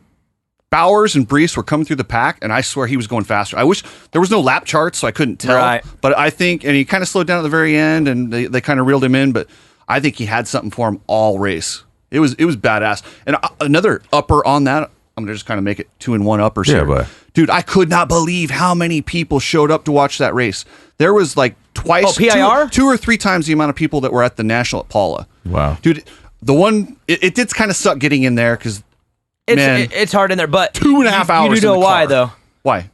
Bowers and Brees were coming through the pack, and I swear he was going faster. I wish there was no lap chart, so I couldn't tell. Right. But I think, and he kind of slowed down at the very end, and they kind of reeled him in. But I think he had something for him all race. It was badass. And another upper on that. I'm gonna just kind of make it 2-in-1 uppers Yeah, here. boy. Dude, I could not believe how many people showed up to watch that race. There was like twice, Oh, PIR? two or three times the amount of people that were at the National at Paula. Wow. Dude, the one, it did kind of suck getting in there because, man, It's hard in there, but 2.5 hours. You do know in the why, car. though. Why?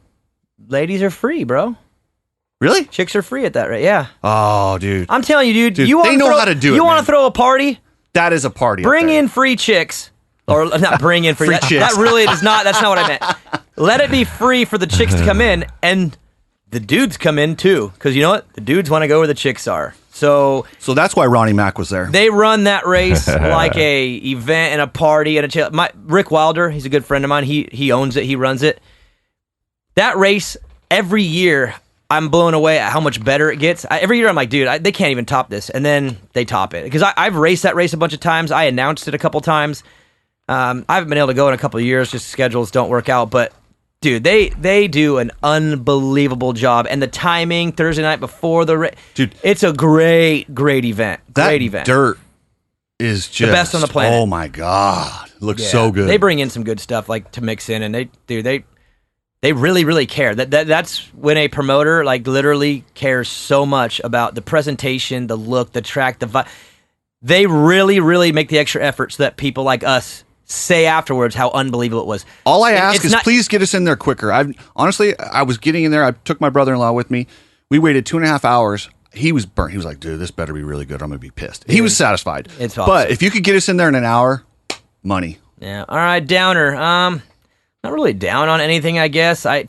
Ladies are free, bro. Really? Chicks are free at that rate. Yeah. Oh, dude. I'm telling you, dude. Dude, you they wanna know throw, how to do it, You want man. to throw a party? That is a party. up Bring there. in free chicks. Or not bring in free. Free that, chicks. that really is not. That's not what I meant. Let it be free for the chicks to come in, and the dudes come in too. Because you know what? The dudes want to go where the chicks are. So So that's why Ronnie Mack was there. they run that race like a event and a party and a chill. Rick Wilder, he's a good friend of mine. He owns it. He runs it. That race every year, I'm blown away at how much better it gets. Every year, I'm like, dude, they can't even top this, and then they top it because I've raced that race a bunch of times. I announced it a couple times. I haven't been able to go in a couple of years, just schedules don't work out. But Dude, they do an unbelievable job, and the timing Thursday night before the race, dude, it's a great event. Great event. Dirt is just the best on the planet. Oh my god, it looks so good. They bring in some good stuff like to mix in, and they really care. That's when a promoter like literally cares so much about the presentation, the look, the track, the vibe. They really make the extra effort so that people like us say afterwards how unbelievable it was. All I ask is please get us in there quicker. Honestly, I was getting in there. I took my brother-in-law with me. We waited 2.5 hours. He was burnt. He was like, dude, this better be really good. I'm going to be pissed. He was satisfied. It's awesome. But if you could get us in there in an hour, money. Yeah. All right, downer. Not really down on anything, I guess. I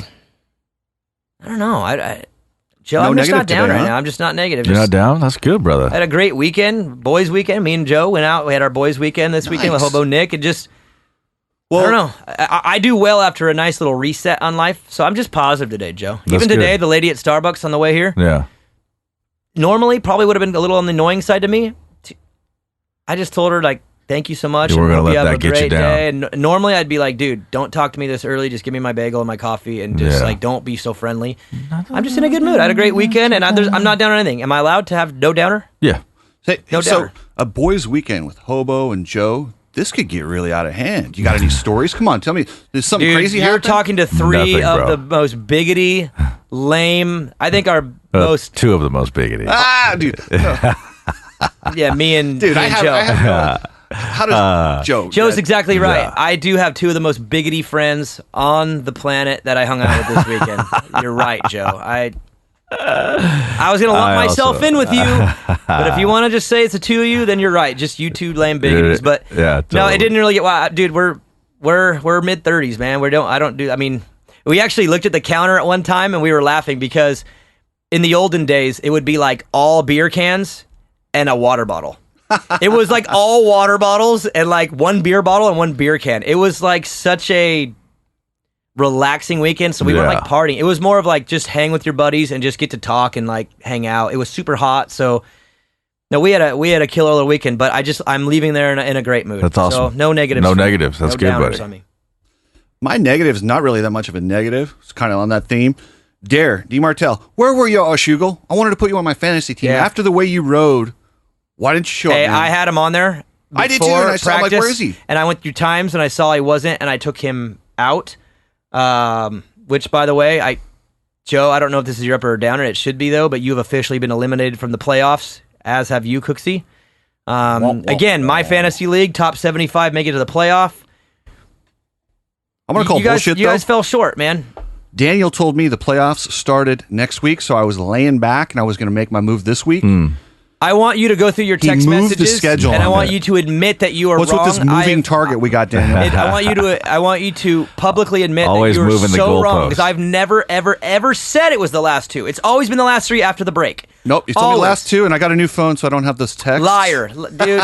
don't know. Joe, No I'm just not negative down today, right huh? now. I'm just not negative. You're not down? That's good, brother. I had a great weekend, boys' weekend. Me and Joe went out. We had our boys' weekend this weekend with Hobo Nick, and just, I don't know. I do well after a nice little reset on life, so I'm just positive today, Joe. That's Even today, good. the lady at Starbucks on the way here, Yeah. normally probably would have been a little on the annoying side to me. I just told her, like, thank you so much. You were and gonna hope let have that a get you great down. day. And normally I'd be like, dude, don't talk to me this early. Just give me my bagel and my coffee and just, like, don't be so friendly. I'm just in a good mood. I had a great weekend, and I'm not down on anything. Am I allowed to have no downer? Yeah. No so downer. a boys' weekend with Hobo and Joe, this could get really out of hand. You got any stories? Come on, tell me. There's something Dude, crazy you're happen? talking to three Nothing, of bro. the most biggity, lame. I think our most. Two of the most biggity. Dude. No. Yeah, me and Dude, me I and have, Joe. I have no. How does Joe? Joe's exactly right. yeah. I do have two of the most biggity friends on the planet that I hung out with this weekend. You're right, Joe. I was gonna lump myself in with you, but if you want to just say it's the two of you, then you're right. Just you two lame bigoties. But Yeah, no, totally. it didn't really get. Wow, dude, we're mid 30s, man. I mean, we actually looked at the counter at one time and we were laughing because in the olden days it would be like all beer cans and a water bottle. It was like all water bottles and like one beer bottle and one beer can. It was like such a relaxing weekend, so we weren't like partying. It was more of like just hang with your buddies and just get to talk and like hang out. It was super hot, so no, we had a killer little weekend. But I'm leaving there in a great mood. That's awesome. So no negatives. No for me. negatives. That's No good, downers buddy. on me. My negative is not really that much of a negative. It's kind of on that theme. D. Martel, where were you, Washougal? I wanted to put you on my fantasy team. Yeah. After the way you rode, why didn't you show Hey, up? man? I had him on there. I did too, before and I saw, I'm like, practice, where is he? And I went through times, and I saw he wasn't, and I took him out. Which, by the way, Joe, I don't know if this is your upper or downer. It should be though, but you have officially been eliminated from the playoffs, as have you, Cooksey. Again, my fantasy league, top 75, make it to the playoff. I'm going to call bullshit, You though. guys fell short, man. Daniel told me the playoffs started next week, so I was laying back, and I was going to make my move this week. I want you to go through your He text moved the messages, schedule and I on want that. you to admit that you are What's wrong. with this moving target we got, Daniel? I want you to publicly admit Always that you were moving the so wrong goalpost. because I've never, ever said it was the last two. It's always been the last three after the break. Nope, you told me the Always. last two, and I got a new phone, so I don't have those texts. Liar, dude.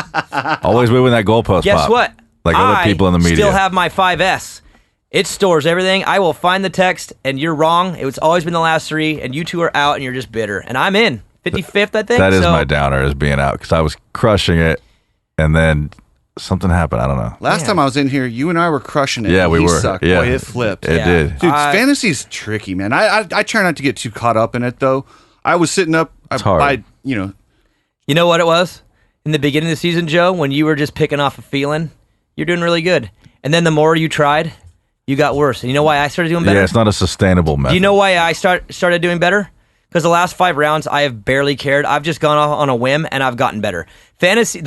Always moving that goalpost. Guess Pop. what? Like other people in the media. Still have my 5S. It stores everything. I will find the text, and you're wrong. It's always been the last three, and you two are out, and you're just bitter. And I'm in 55th, I think. That is so. my downer, is being out because I was crushing it, and then something happened. I don't know. Last time I was in here, you and I were crushing it. Yeah, and we he were. Sucked. Yeah. Boy, it flipped. It Yeah. did. Dude, fantasy's tricky, man. I try not to get too caught up in it, though. I was sitting up. It's hard. You know what it was? In the beginning of the season, Joe, when you were just picking off a feeling, you're doing really good. And then the more you tried, you got worse. And you know why I started doing better? Yeah, it's not a sustainable method. Do you know why I started doing better? Because the last 5 rounds, I have barely cared. I've just gone off on a whim, and I've gotten better. Fantasy,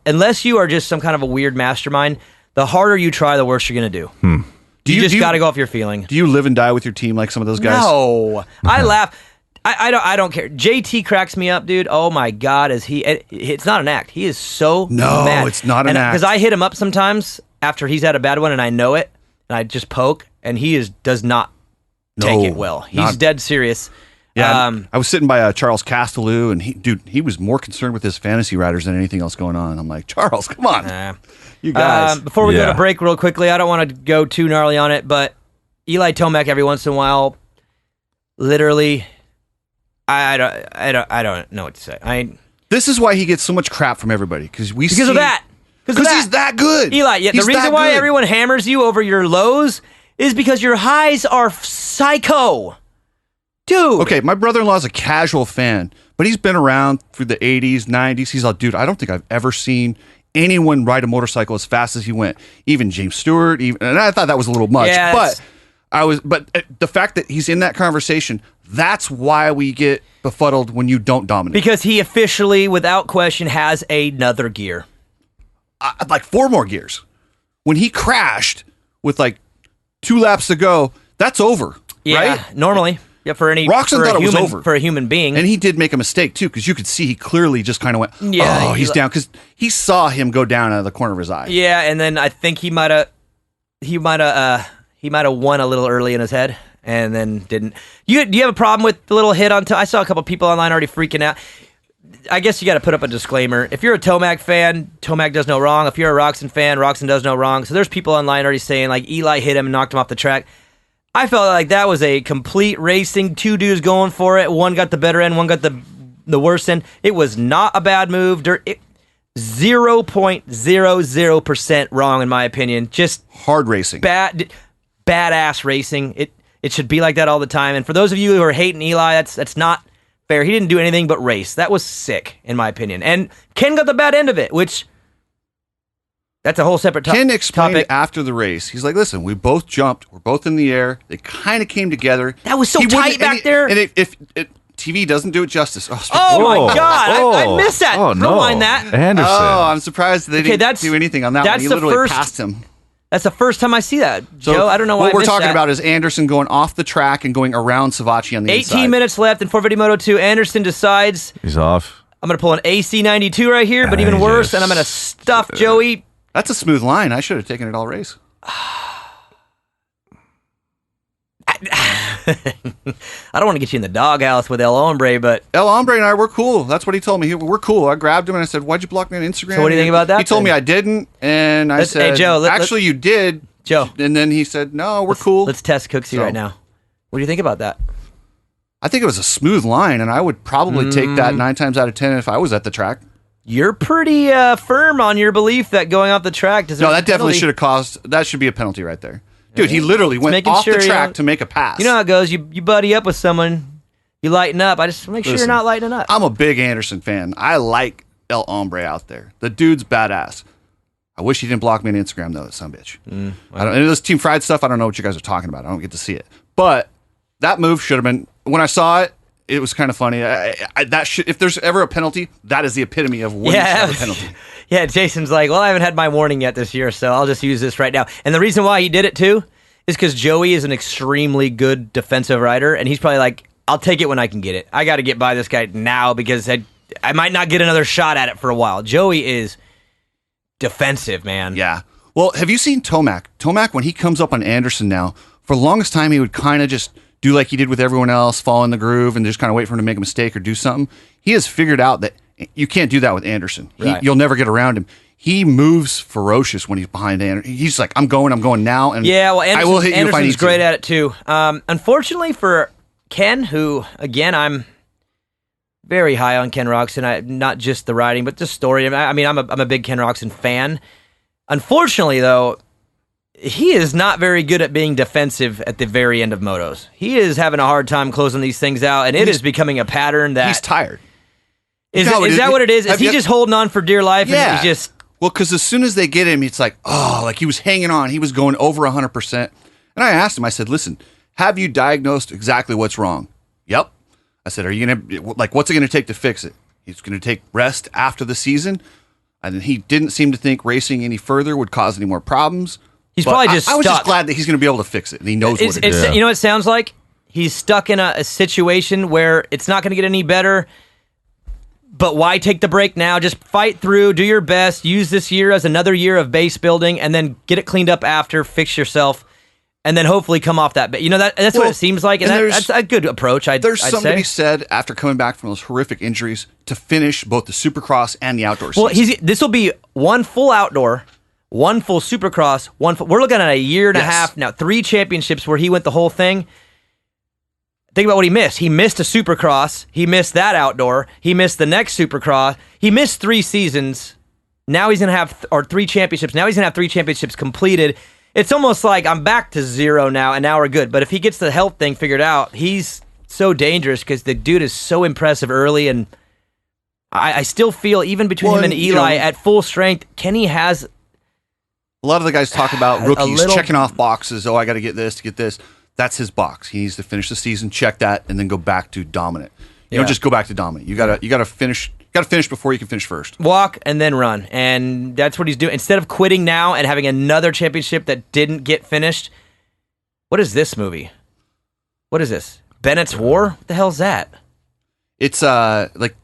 unless you are just some kind of a weird mastermind, the harder you try, the worse you're going to do. You just got to go off your feeling. Do you live and die with your team like some of those guys? No. I laugh. I don't care. JT cracks me up, dude. Oh, my God. It's not an act. He is so mad. It's not an act. Because I hit him up sometimes after he's had a bad one, and I know it, and I just poke, and he does not take it well. He's dead serious. Yeah, I was sitting by Charles Castelou, and he was more concerned with his fantasy riders than anything else going on. I'm like, Charles, come on, you guys. Before we go to break, real quickly, I don't want to go too gnarly on it, but Eli Tomac every once in a while, literally, I don't know what to say. This is why he gets so much crap from everybody because of that. Because he's that good. Eli, the reason why everyone hammers you over your lows is because your highs are psycho. Dude. Okay, my brother-in-law's a casual fan, but he's been around through the 80s, 90s. He's like, dude, I don't think I've ever seen anyone ride a motorcycle as fast as he went. Even James Stewart, and I thought that was a little much. Yeah, but the fact that he's in that conversation, that's why we get befuddled when you don't dominate. Because he officially, without question, has another gear. Like 4 more gears. When he crashed with like 2 laps to go, that's over. Yeah, right? normally. Yeah, for any Roxon for thought a it was human, over. for a human being. And he did make a mistake too, because you could see he clearly just kind of went, Yeah, he's down, because he saw him go down out of the corner of his eye. Yeah, and then I think he might have won a little early in his head, and then didn't. Do you have a problem with the little hit on? I saw a couple people online already freaking out. I guess you got to put up a disclaimer. If you're a Tomac fan, Tomac does no wrong. If you're a Roxon fan, Roxon does no wrong. So there's people online already saying like Eli hit him and knocked him off the track. I felt like that was a complete racing. 2 dudes going for it. One got the better end. One got the worst end. It was not a bad move. 0.00% wrong in my opinion. Just hard racing. Badass racing. It should be like that all the time. And for those of you who are hating Eli, that's not fair. He didn't do anything but race. That was sick in my opinion. And Ken got the bad end of it, which that's a whole separate Ken explained topic. after the race. He's like, listen, we both jumped. We're both in the air. They kind of came together. That was so tight back there. And if TV doesn't do it justice. Oh my God. I missed that. Oh, no. Rewind that. Anderson. Oh, I'm surprised they didn't do anything on that one. He literally passed him. That's the first time I see that. So Joe, I don't know why what we're I missed talking that. about is Anderson going off the track and going around Savachi on the 18 inside. minutes left in 450 Moto 2. Anderson decides He's off. I'm going to pull an AC92 right here, but even worse, and I'm going to stuff Joey. That's a smooth line. I should have taken it all race. I don't want to get you in the doghouse with El Hombre, but El Hombre and I were cool. That's what he told me. We're cool. I grabbed him and I said, "Why'd you block me on Instagram?" So what do you think about that? He told me I didn't, and I said, "Hey Joe, actually you did." Joe, and then he said, "No, we're cool." Let's test Cooksey right now. What do you think about that? I think it was a smooth line, and I would probably take that 9 times out of 10 if I was at the track. You're pretty firm on your belief that going off the track deserves No, that definitely penalty. should have caused. That should be a penalty right there, dude. He literally went off the track to make a pass. You know how it goes. You buddy up with someone, you lighten up. I just make sure you're not lightening up. I'm a big Anderson fan. I like El Hombre out there. The dude's badass. I wish he didn't block me on Instagram though, that son of a bitch. I don't. And this Team Fried stuff, I don't know what you guys are talking about. I don't get to see it. But that move should have been. When I saw it, it was kind of funny. If there's ever a penalty, that is the epitome of when you should have a penalty. Yeah, Jason's like, well, I haven't had my warning yet this year, so I'll just use this right now. And the reason why he did it too is because Joey is an extremely good defensive rider, and he's probably like, I'll take it when I can get it. I got to get by this guy now because I might not get another shot at it for a while. Joey is defensive, man. Yeah. Well, have you seen Tomac? Tomac, when he comes up on Anderson now, for the longest time, he would kind of just do like he did with everyone else, fall in the groove, and just kind of wait for him to make a mistake or do something. He has figured out that you can't do that with Anderson. Right. You'll never get around him. He moves ferocious when he's behind Anderson. He's like, I'm going now, and yeah, well, I will hit you if I need Anderson's great at it too. Unfortunately for Ken, who again I'm very high on Ken Roxon. Not just the riding, but the story. I mean, I'm a big Ken Roxon fan. Unfortunately, though, he is not very good at being defensive at the very end of motos. He is having a hard time closing these things out, and it is becoming a pattern that he's tired. Is that what it is? Is he just holding on for dear life? Yeah. And he's just well, because as soon as they get him, it's like, oh, like he was hanging on. He was going over 100%. And I asked him, I said, listen, have you diagnosed exactly what's wrong? Yep. I said, are you going to, like, what's it going to take to fix it? He's going to take rest after the season. And he didn't seem to think racing any further would cause any more problems. He's probably just I was stuck. just glad that he's going to be able to fix it. And he knows what it is. You know what it sounds like? He's stuck in a situation where it's not going to get any better. But why take the break now? Just fight through, do your best, use this year as another year of base building, and then get it cleaned up after, fix yourself, and then hopefully come off that. You know, that's what it seems like, and that's a good approach, I'd somebody say. said after coming back from those horrific injuries to finish both the Supercross and the outdoor Well, season. this will be one full outdoor, one full Supercross, we're looking at a year and a half now, 3 championships where he went the whole thing. Think about what he missed. He missed a Supercross. He missed that outdoor. He missed the next Supercross. He missed 3 seasons. Now he's going to have, or 3 championships. Now he's going to have 3 championships completed. It's almost like I'm back to zero now, and now we're good. But if he gets the health thing figured out, he's so dangerous because the dude is so impressive early, and I still feel even between him and Eli at full strength, Kenny has. A lot of the guys talk about rookies checking off boxes. Oh, I got to get this to get this. That's his box. He needs to finish the season, check that, and then go back to dominant. You don't just go back to dominant. You gotta finish. Got to finish before you can finish first. Walk and then run, and that's what he's doing. Instead of quitting now and having another championship that didn't get finished. What is this movie? What is this? Bennett's War? What the hell's that? It's like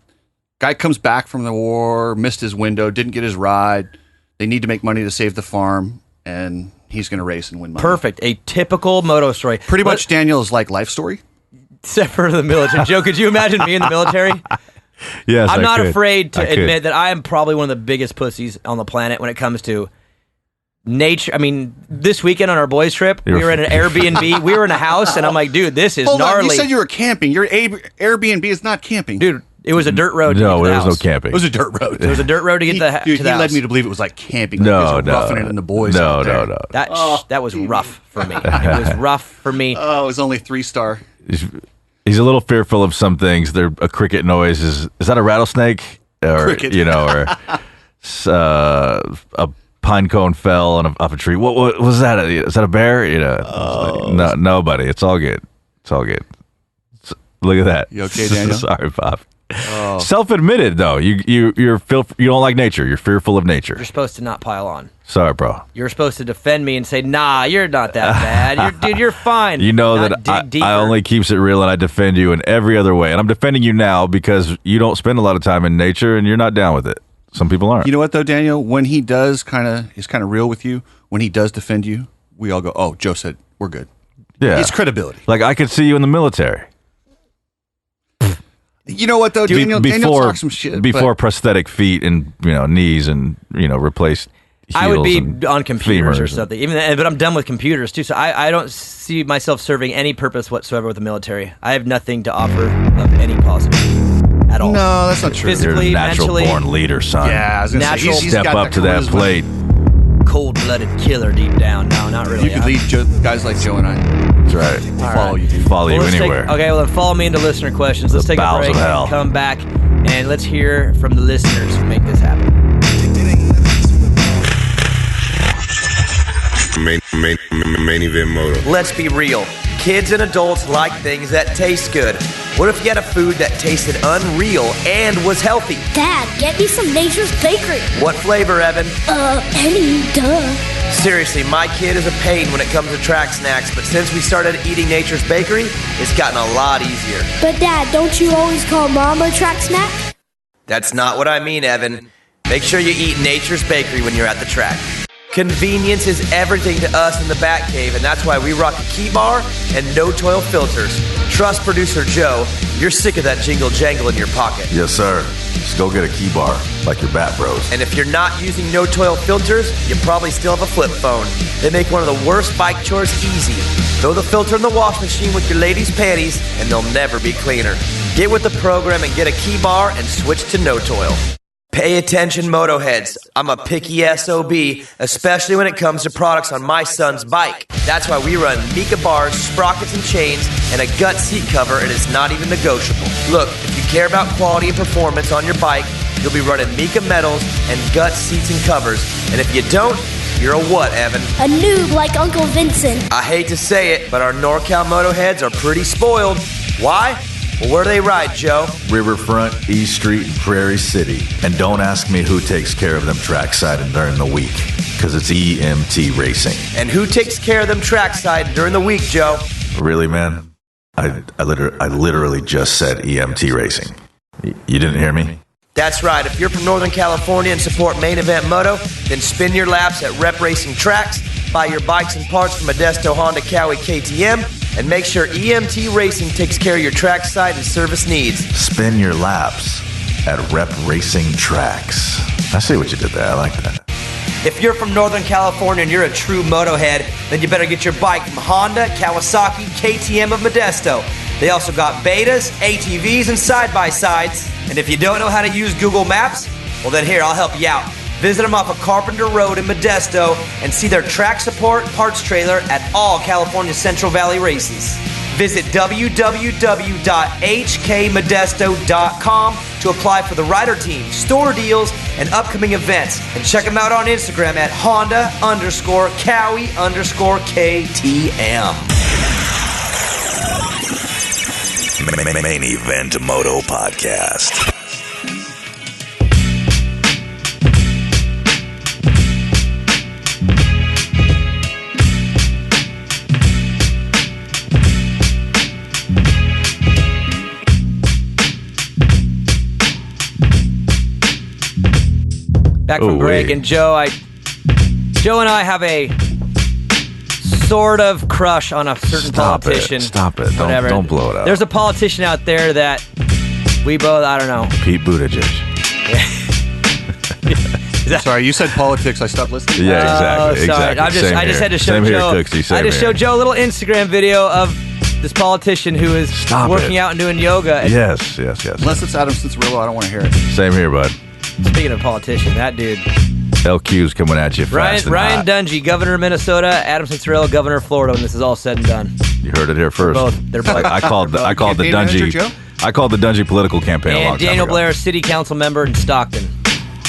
guy comes back from the war, missed his window, didn't get his ride. They need to make money to save the farm, and he's going to race and win money. Perfect. A typical moto story. Pretty much Daniel's life story. Except for the military. Joe, could you imagine me in the military? Yes, I'm not could. afraid to I admit could. that I am probably one of the biggest pussies on the planet when it comes to nature. I mean, this weekend on our boys' trip, we were in an Airbnb. We were in a house, and I'm like, dude, this is Hold on, gnarly. you said you were camping. Your Airbnb is not camping. Dude, it was a dirt road. No, to get to there the was no house. camping. It was a dirt road. It was a dirt road to get to Dude, the he house. led me to believe it was like camping. Like No, you guys are roughing it in the boys out there. No. That was rough for me. It was rough for me. Oh, it was only 3-star. He's a little fearful of some things. There, a cricket noise is that a rattlesnake? Or Cricket. or a pine cone fell off a tree. What was that? Is that a bear? No, nobody. It's all good. Look at that. You okay, Daniel? Sorry, Bob. Self-admitted though. You don't like nature. You're fearful of nature. You're supposed to not pile on. Sorry, bro. You're supposed to defend me and say, nah, you're not that bad. You're fine. You know Not that dig I deeper. only keeps it real, and I defend you in every other way. And I'm defending you now because you don't spend a lot of time in nature, and you're not down with it. Some people aren't. You know what though, Daniel? When he does is kind of real with you, when he does defend you, we all go, oh, Joe said we're good. Yeah. It's credibility. Like I could see you in the military. You know what though, Daniel talks some shit. Before prosthetic feet and knees and replaced heels I would be and on computers or femurs. something. But I'm done with computers too. So I don't see myself serving any purpose whatsoever with the military. I have nothing to offer of any positive at all. No, that's not true. You're Physically, a natural mentally, born leader, son. Yeah, I was gonna say, Natural- he's Step got up to that charisma. plate. cold-blooded killer deep down. No, not really. You could lead guys like Joe and I. That's right. Follow you, dude. Follow you let's anywhere. Okay, well then follow me into listener questions. Let's The take a bowels break. of hell. Come back and let's hear from the listeners who make this happen. Main event moto. Let's be real. Kids and adults like things that taste good. What if you had a food that tasted unreal and was healthy? Dad, get me some Nature's Bakery. What flavor, Evan? Any, duh. Seriously, my kid is a pain when it comes to track snacks, but since we started eating Nature's Bakery, it's gotten a lot easier. But Dad, don't you always call Mom a track snack? That's not what I mean, Evan. Make sure you eat Nature's Bakery when you're at the track. Convenience is everything to us in the Batcave, and that's why we rock a key bar and no toil filters. Trust producer Joe, you're sick of that jingle jangle in your pocket. Yes, sir. Just go get a key bar like your Bat Bros. And if you're not using no toil filters, you probably still have a flip phone. They make one of the worst bike chores easy. Throw the filter in the wash machine with your ladies' panties, and they'll never be cleaner. Get with the program and get a key bar and switch to no toil. Pay attention, Motoheads. I'm a picky SOB, especially when it comes to products on my son's bike. That's why we run Mika bars, sprockets and chains, and a gut seat cover, and it's not even negotiable. Look, if you care about quality and performance on your bike, you'll be running Mika metals and gut seats and covers. And if you don't, you're a what, Evan? A noob like Uncle Vincent. I hate to say it, but our NorCal Motoheads are pretty spoiled. Why? Well, where do they ride, Joe? Riverfront, East Street, and Prairie City. And don't ask me who takes care of them trackside and during the week, because it's EMT Racing. And who takes care of them trackside during the week, Joe? Really, man? I literally just said EMT Racing. You didn't hear me? That's right. If you're from Northern California and support Main Event Moto, then spin your laps at Rep Racing Tracks, buy your bikes and parts from Modesto, Honda, Cowie, KTM, and make sure EMT Racing takes care of your trackside and service needs. Spin your laps at Rep Racing Tracks. I see what you did there. I like that. If you're from Northern California and you're a true Motohead, then you better get your bike from Honda, Kawasaki, KTM of Modesto. They also got betas, ATVs, and side-by-sides. And if you don't know how to use Google Maps, well then here, I'll help you out. Visit them off of Carpenter Road in Modesto and see their track support parts trailer at all California Central Valley races. Visit www.hkmodesto.com to apply for the rider team, store deals, and upcoming events. And check them out on Instagram at Honda_Cowie_KTM. Main Event Moto Podcast. Back from break, and Joe and I have a sort of crush on a certain politician. Stop it. Don't blow it up. There's a politician out there that we both, I don't know. Pete Buttigieg. Sorry, you said politics. I stopped listening. Yeah, exactly. Sorry. Exactly. I just had to show Same Joe. Here, Cooksey. I just showed Joe a little Instagram video of this politician who is working out and doing yoga. Yes. Unless it's Adam Cincerillo, I don't want to hear it. Same here, bud. Speaking of politician, that dude. LQ's coming at you fast and Ryan hot. Dungey, governor of Minnesota. Adam Cincerillo, governor of Florida. When this is all said and done, You heard it here first. They're both. I called the Campaign manager, Joe? Dungey. I called the Dungey political campaign a long And time Daniel ago. Blair, city council member in Stockton.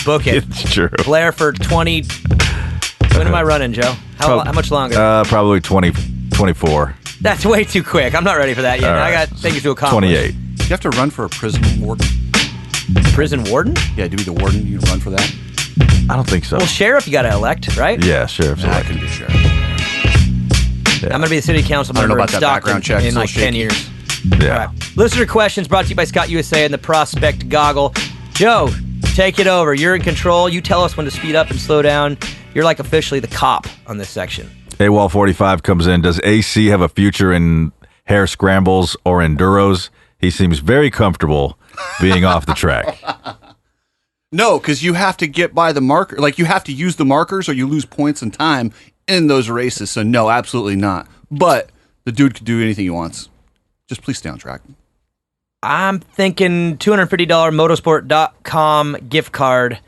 Book it. It's true. Blair for 20. When am I running, Joe? How much longer? Probably 24. That's way too quick. I'm not ready for that yet. All right. I got things to accomplish. 28. You have to run for a prison warden? Prison warden? Yeah, to be the warden, you run for that? I don't think so. Well, sheriff, you got to elect, right? Yeah, sheriff's I elected. can be sheriff. I'm going to be the city council I don't know member in about that Stockton background check. in It's a like little 10 shaky. years. Yeah. All right. Listener questions brought to you by Scott USA and the Prospect Goggle. Joe, take it over. You're in control. You tell us when to speed up and slow down. You're like officially the cop on this section. AWOL45 comes in. Does AC have a future in hare scrambles or enduros? He seems very comfortable being off the track. No, because you have to get by the marker. Like, you have to use the markers or you lose points and time in those races. So, no, absolutely not. But the dude could do anything he wants. Just please stay on track. I'm thinking $250 motosport.com gift card.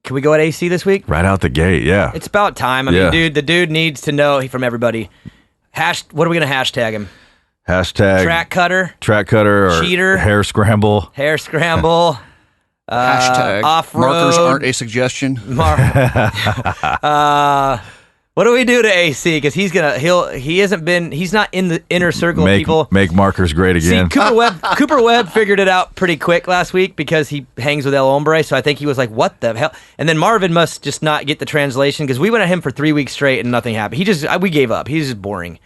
Can we go at AC this week? Right out the gate, yeah. It's about time. I mean, dude, the dude needs to know from everybody. What are we going to hashtag him? Hashtag Track cutter or cheater, hare scramble. Hare scramble. Hashtag off-road. markers aren't a suggestion. What do we do to AC? Because he's not in the inner circle of people. Make markers great again. See, Cooper Webb figured it out pretty quick last week because he hangs with El Hombre, so I think he was like, what the hell? And then Marvin must just not get the translation because we went at him for 3 weeks straight and nothing happened. We gave up. He's just boring.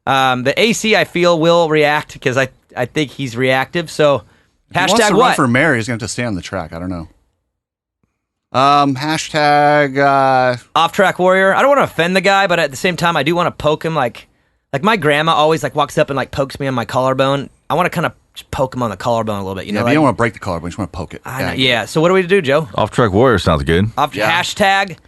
The AC, I feel, will react because I think he's reactive, so If he wants hashtag to what? run for mayor, he's going to have to stay on the track. I don't know. Hashtag off-track warrior. I don't want to offend the guy, but at the same time, I do want to poke him. Like my grandma always like walks up and like pokes me on my collarbone. I want to kind of just poke him on the collarbone a little bit. You know, you don't want to break the collarbone. You just want to poke it. Yeah. So what do we do, Joe? Off-track warrior sounds good. Hashtag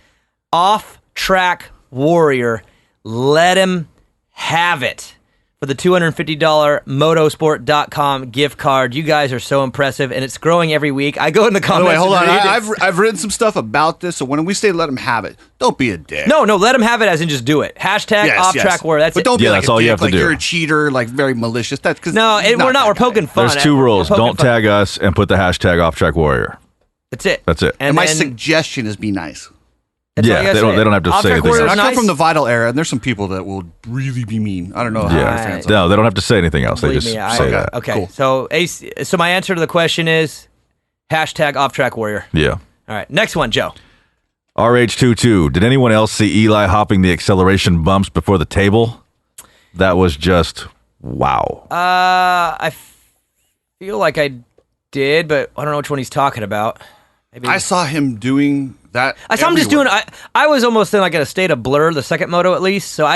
off-track warrior. Let him have it. For the $250 motosport.com gift card. You guys are so impressive, and it's growing every week. I go in the comments. Wait, hold on. and read I've written some stuff about this, so when we say let him have it, don't be a dick. No, let him have it as in just do it. Hashtag off-track warrior. That's but it. don't be like that's a all dick, you have to like do. You're a cheater, like very malicious. That's because we're not. We're poking fun. There's two rules. We're poking Don't fun. tag us and put the hashtag off-track warrior. That's it. And my suggestion is be nice. That's all Yeah, you gotta they don't have to say Off-track anything. warrior is I come nice. from the Vital era, and there's some people that will really be mean. I don't know how our fans are. No, they don't have to say anything else. They Believe just me, say that. Okay, Cool. so my answer to the question is hashtag off-track warrior. Yeah. All right, next one, Joe. RH22. Did anyone else see Eli hopping the acceleration bumps before the table? That was just wow. I feel like I did, but I don't know which one he's talking about. Maybe I saw him doing that. I saw him just doing. everywhere. I was almost in like a state of blur the second moto at least. So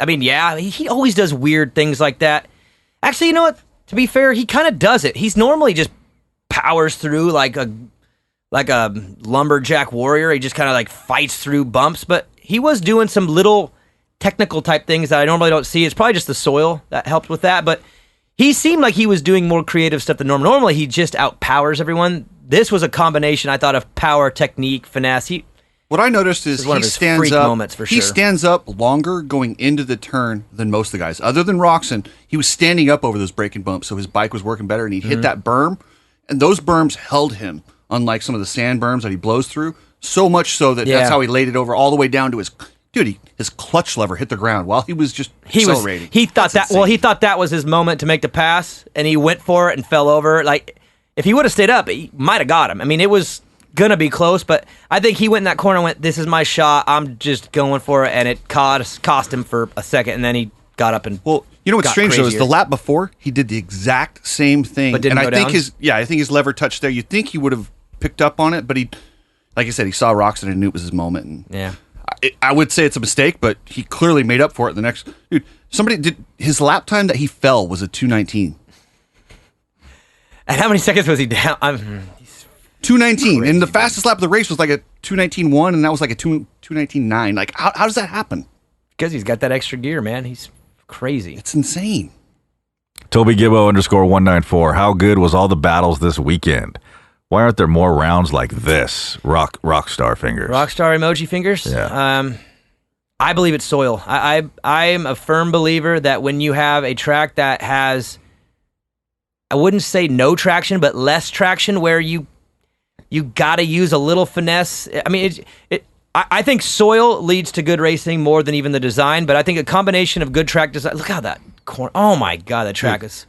he always does weird things like that. Actually, you know what? To be fair, he kind of does it. He's normally just powers through like a lumberjack warrior. He just kind of like fights through bumps. But he was doing some little technical type things that I normally don't see. It's probably just the soil that helped with that. But he seemed like he was doing more creative stuff than normal. Normally, he just outpowers everyone. This was a combination, I thought, of power, technique, finesse. What I noticed is one of he his stands freak up. moments for He sure. stands up longer going into the turn than most of the guys. Other than Roxon, he was standing up over those braking bumps, so his bike was working better, and he hit that berm, and those berms held him. Unlike some of the sand berms that he blows through, so much so that that's how he laid it over all the way down to his his clutch lever hit the ground while he was just accelerating. He thought that was his moment to make the pass, and he went for it and fell over. Like, if he would have stayed up, he might have got him. I mean, it was gonna be close, but I think he went in that corner and went, "This is my shot. I'm just going for it," and it cost him for a second, and then he got up and you know what's strange though is crazier. the lap before he did the exact same thing, But didn't and go I think down? I think his lever touched there. You'd think he would have picked up on it, but he, like I said, he saw Roxon and knew it was his moment. And yeah. I would say it's a mistake, but he clearly made up for it the next. Dude, somebody did his lap time that he fell was a 2:19. And how many seconds was he down? 2:19, and the fastest lap of the race was like a 2:19.1, and that was like a 2:19.9. Like, how does that happen? Because he's got that extra gear, man. He's crazy. It's insane. Toby Gibbo _194. How good was all the battles this weekend? Why aren't there more rounds like this? Rockstar fingers. Rockstar emoji fingers? Yeah. I believe it's soil. I am a firm believer that when you have a track that has, I wouldn't say no traction, but less traction, where you got to use a little finesse. I mean, I think soil leads to good racing more than even the design, but I think a combination of good track design. Look how that corner. Oh my God, that track is.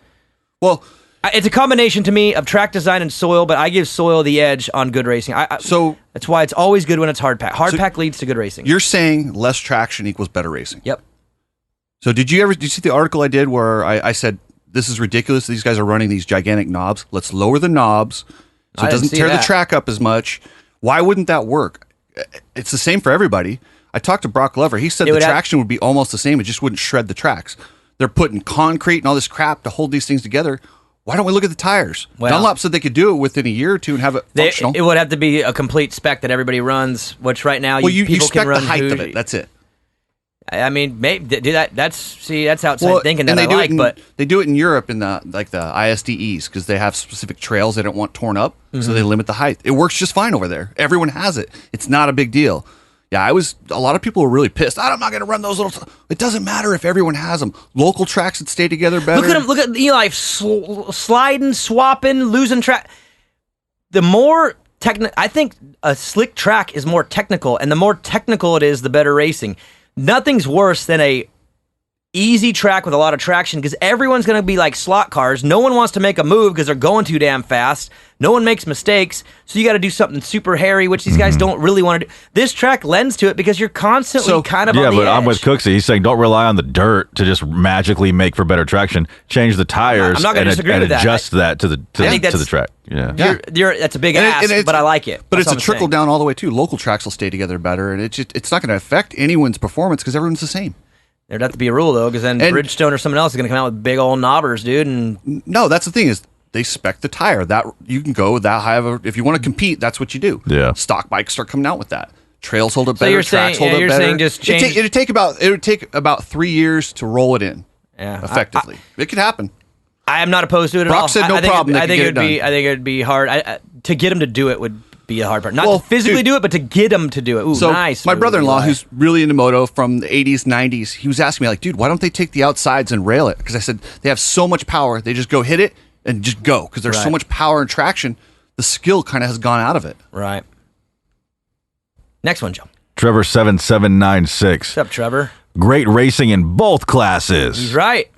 Well, it's a combination to me of track design and soil, but I give soil the edge on good racing. So that's why it's always good when it's hard pack. Hard pack leads to good racing. You're saying less traction equals better racing. Yep. So did you see the article I did where I said this is ridiculous? These guys are running these gigantic knobs. Let's lower the knobs so it doesn't tear the track up as much. Why wouldn't that work? It's the same for everybody. I talked to Brock Glover. He said the traction would be almost the same. It just wouldn't shred the tracks. They're putting concrete and all this crap to hold these things together. Why don't we look at the tires? Well, Dunlop said they could do it within a year or two and have it functional. It would have to be a complete spec that everybody runs, which right now you people spec can run the height of it. That's it. I mean, maybe do that. That's outside thinking that I like, but they do it in Europe in the ISDEs because they have specific trails they don't want torn up, so they limit the height. It works just fine over there. Everyone has it. It's not a big deal. Yeah, a lot of people were really pissed. I'm not going to run those little. It doesn't matter if everyone has them. Local tracks that stay together better. Look at him. Look at Eli sliding, swapping, losing track. The more technical, I think a slick track is more technical, and the more technical it is, the better racing. Nothing's worse than a easy track with a lot of traction because everyone's going to be like slot cars. No one wants to make a move because they're going too damn fast. No one makes mistakes, so you got to do something super hairy, which these guys don't really want to do. This track lends to it because you're constantly kind of on the edge. Yeah, but I'm with Cooksey. He's saying don't rely on the dirt to just magically make for better traction. Change the tires I'm not gonna disagree with that. Adjust that to the track. Yeah, that's a big ask, but I like it. But That's it's a all I'm trickle saying. down all the way too. Local tracks will stay together better, and it's not going to affect anyone's performance because everyone's the same. There'd have to be a rule though, because then Bridgestone or someone else is going to come out with big old knobbers, dude. And no, that's the thing is they spec the tire that you can go that high of if you want to compete. That's what you do. Yeah, stock bikes start coming out with that. Trails hold up So better. you're Tracks saying- hold yeah, up you're better. saying just change- It would take about 3 years to roll it in. Yeah, effectively, it could happen. I am not opposed to it at Brock all. said no I think problem. I think it would be hard to get him to do it. Would be a hard part. Not Well, to physically dude, do it, but to get him to do it. Ooh, so nice. my move, brother-in-law, Eli. who's really into moto from the 80s, 90s, he was asking me like, dude, why don't they take the outsides and rail it? Because I said they have so much power. They just go hit it and just go because there's so much power and traction. The skill kind of has gone out of it. Right. Next one, Joe. Trevor 7796. What's up, Trevor? Great racing in both classes. He's right.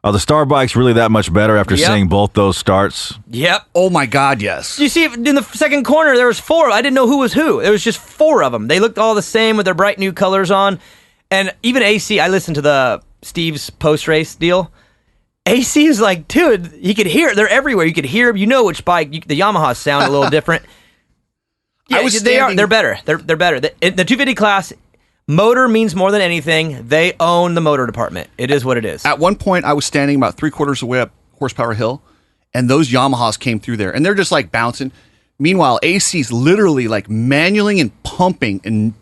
Are the Star bikes really that much better after seeing both those starts? Yep. Oh my God, yes. You see, in the second corner, there was 4. I didn't know who was who. There was just 4 of them. They looked all the same with their bright new colors on. And even AC, I listened to the Steve's post-race deal. AC is like, dude, he could hear. They're everywhere. You could hear them. You know which bike. The Yamahas sound a little different. Yeah, they're better. They're better. The 250 class, motor means more than anything. They own the motor department. It is what it is. At one point, I was standing about 3/4 of the way up Horsepower Hill, and those Yamahas came through there, and they're just like bouncing. Meanwhile, AC's literally like manualing and pumping, and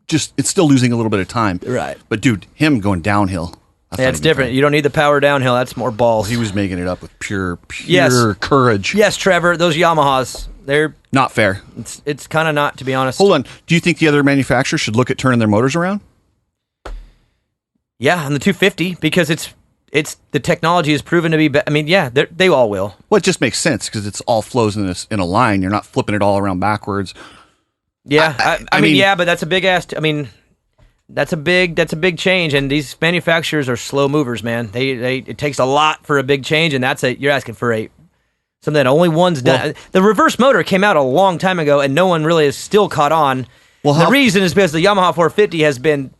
just it's still losing a little bit of time. Right. But dude, him going downhill, Yeah, it's different. You don't need the power downhill. That's more balls. He was making it up with pure Yes. courage. Yes, Trevor. Those Yamahas, they're Not fair. it's kind of not, to be honest. Hold on. Do you think the other manufacturers should look at turning their motors around? Yeah, on the 250 because it's the technology is proven to be. I mean, yeah, they all will. Well, it just makes sense because it's all flows in a line. You're not flipping it all around backwards. Yeah, I mean, yeah, but that's a big ass. I mean, that's a big change, and these manufacturers are slow movers, man. It takes a lot for a big change, and you're asking for something that only one's done. Well, the reverse motor came out a long time ago, and no one really has still caught on. Well, the reason is because the Yamaha 450 has been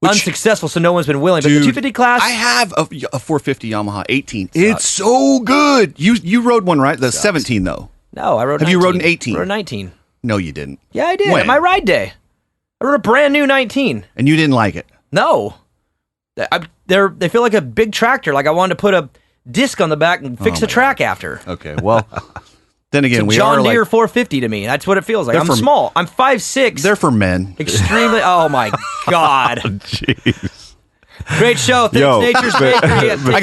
unsuccessful, so no one's been willing. But the 250 class, I have a 450 Yamaha 18. It's so good. You rode one, right? The 17 though. No, I rode. Have 19. you rode an 18? I rode 19. No, you didn't. Yeah, I did. When? At my ride day, I rode a brand new 19. And you didn't like it? No. They feel like a big tractor. Like I wanted to put a disc on the back and fix the track after. Okay, well, then again, it's a John Deere 450 to me. That's what it feels like. I'm small. I'm 5'6". They're for men. Extremely. Oh my God. Jeez. Great show. Thanks, Nature's Bakery. I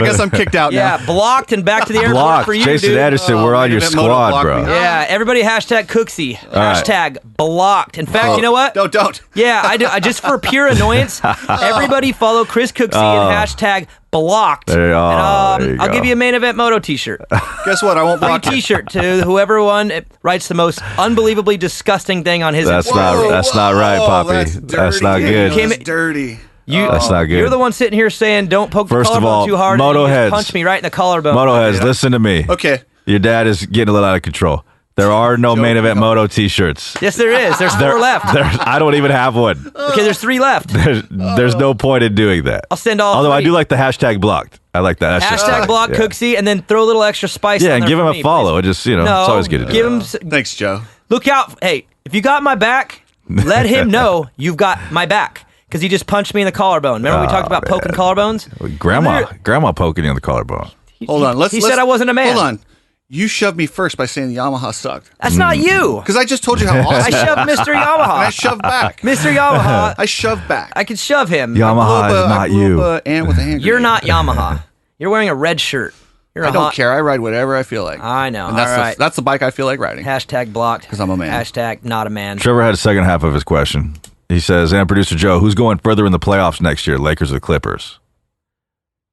guess I'm kicked out now. Yeah, blocked and back to the airport Blocked. for you, Jason dude. Anderson, we're on your squad, bro. Yeah, everybody hashtag Cooksey. Hashtag blocked. In fact, you know what? Don't. Yeah, I do. Just for pure annoyance, everybody follow Chris Cooksey and hashtag blocked. There, I'll give you a Main Event Moto t-shirt. Guess what? I won't block a t-shirt to whoever won. It writes the most unbelievably disgusting thing on his. That's not right, Poppy. That's not good. That's dirty. That's not good. You're the one sitting here saying, "Don't poke the collarbone too hard." Motoheads, punch me right in the collarbone. Motoheads, listen to me. Okay, your dad is getting a little out of control. There are no Main Event Moto t-shirts. Yes, there is. There's 4 left. I don't even have one. Okay, there's 3 left. There's no point in doing that. I'll send all. Although 3. I do like the hashtag blocked. I like that. That's hashtag block Cooksey, and then throw a little extra spice. Yeah, on and there give him for a me, follow. please. It just it's always good to do. Give him. Thanks, Joe. Look out! Hey, if you got my back, let him know you've got my back. Because he just punched me in the collarbone. Remember we talked about poking collarbones? Grandma poking you in the collarbone. Hold on. He said I wasn't a man. Hold on. You shoved me first by saying the Yamaha sucked. That's not you. Because I just told you how awesome. I shoved Mr. Yamaha. And I shoved back. Mr. Yamaha. I shoved back. I could shove him. Yamaha is not you. And with a hand You're not Yamaha. You're wearing a red shirt. I don't care. I ride whatever I feel like. I know. And that's the bike I feel like riding. Hashtag blocked. Because I'm a man. Hashtag not a man. Trevor had a second half of his question. He says, and producer Joe, who's going further in the playoffs next year, Lakers or Clippers?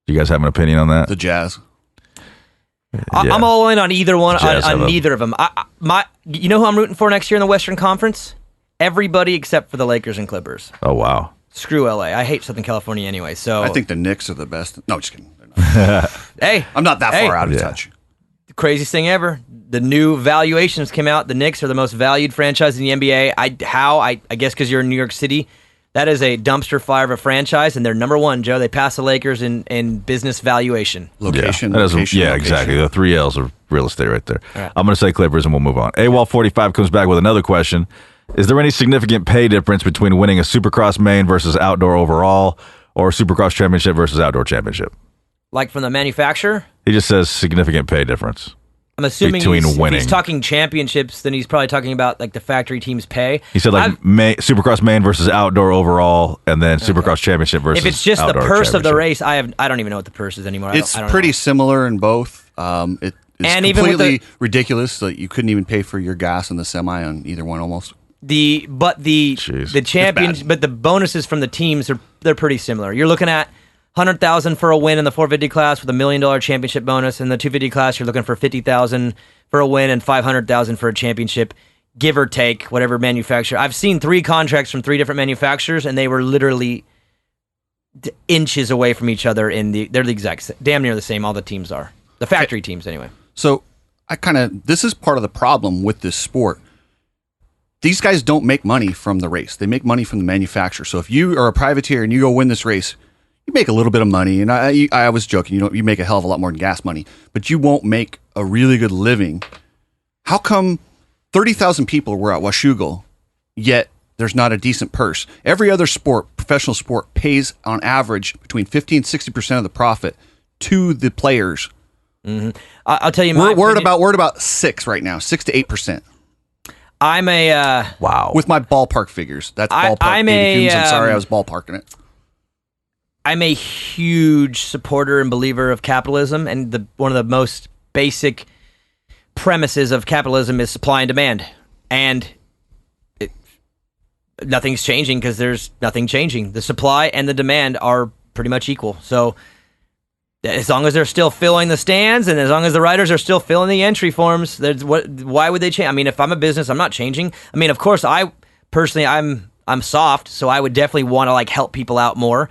Do you guys have an opinion on that? The Jazz. I'm all in on either one, on neither of them. You know who I'm rooting for next year in the Western Conference? Everybody except for the Lakers and Clippers. Oh, wow. Screw LA. I hate Southern California anyway. So I think the Knicks are the best. No, just kidding. Hey. I'm not that far out of touch. The craziest thing ever. The new valuations came out. The Knicks are the most valued franchise in the NBA. I guess because you're in New York City. That is a dumpster fire of a franchise, and they're number 1, Joe. They pass the Lakers in business valuation. Location. Exactly. The 3 L's of real estate right there. Right. I'm going to say Clippers, and we'll move on. AWOL45 comes back with another question. Is there any significant pay difference between winning a Supercross Main versus outdoor overall, or Supercross Championship versus outdoor championship? Like from the manufacturer? He just says significant pay difference. I'm assuming between if winning. he's talking championships, then he's probably talking about like the factory team's pay. He said Supercross Main versus outdoor overall, and then Supercross Championship versus. If it's just the outdoor purse of the championship. race, I don't even know what the purse is anymore. It's I don't pretty know. similar in both. It's And even completely with ridiculous that you couldn't even pay for your gas in the semi on either one almost. The champions, but the bonuses from the teams they're pretty similar. You're looking at $100,000 for a win in the 450 class with $1 million championship bonus. In the 250 class, you're looking for $50,000 for a win and $500,000 for a championship, give or take whatever manufacturer. I've seen 3 contracts from 3 different manufacturers, and they were literally inches away from each other. They're the exact damn near the same. All the teams are the factory teams anyway. So this is part of the problem with this sport. These guys don't make money from the race; they make money from the manufacturer. So if you are a privateer and you go win this race, you make a little bit of money, and I was joking. You make a hell of a lot more than gas money, but you won't make a really good living. How come 30,000 people were at Washougal, yet there's not a decent purse? Every other sport, professional sport, pays on average between 50 and 60% of the profit to the players. Mm-hmm. I'll tell you, we're at about 6 right now, 6 to 8%. I'm a wow with my ballpark figures. That's ballpark. I'm sorry, I was ballparking it. I'm a huge supporter and believer of capitalism, and one of the most basic premises of capitalism is supply and demand. And nothing's changing because there's nothing changing. The supply and the demand are pretty much equal. So as long as they're still filling the stands and as long as the riders are still filling the entry forms, why would they change? I mean, if I'm a business, I'm not changing. I mean, of course, I personally, I'm soft, so I would definitely want to like help people out more.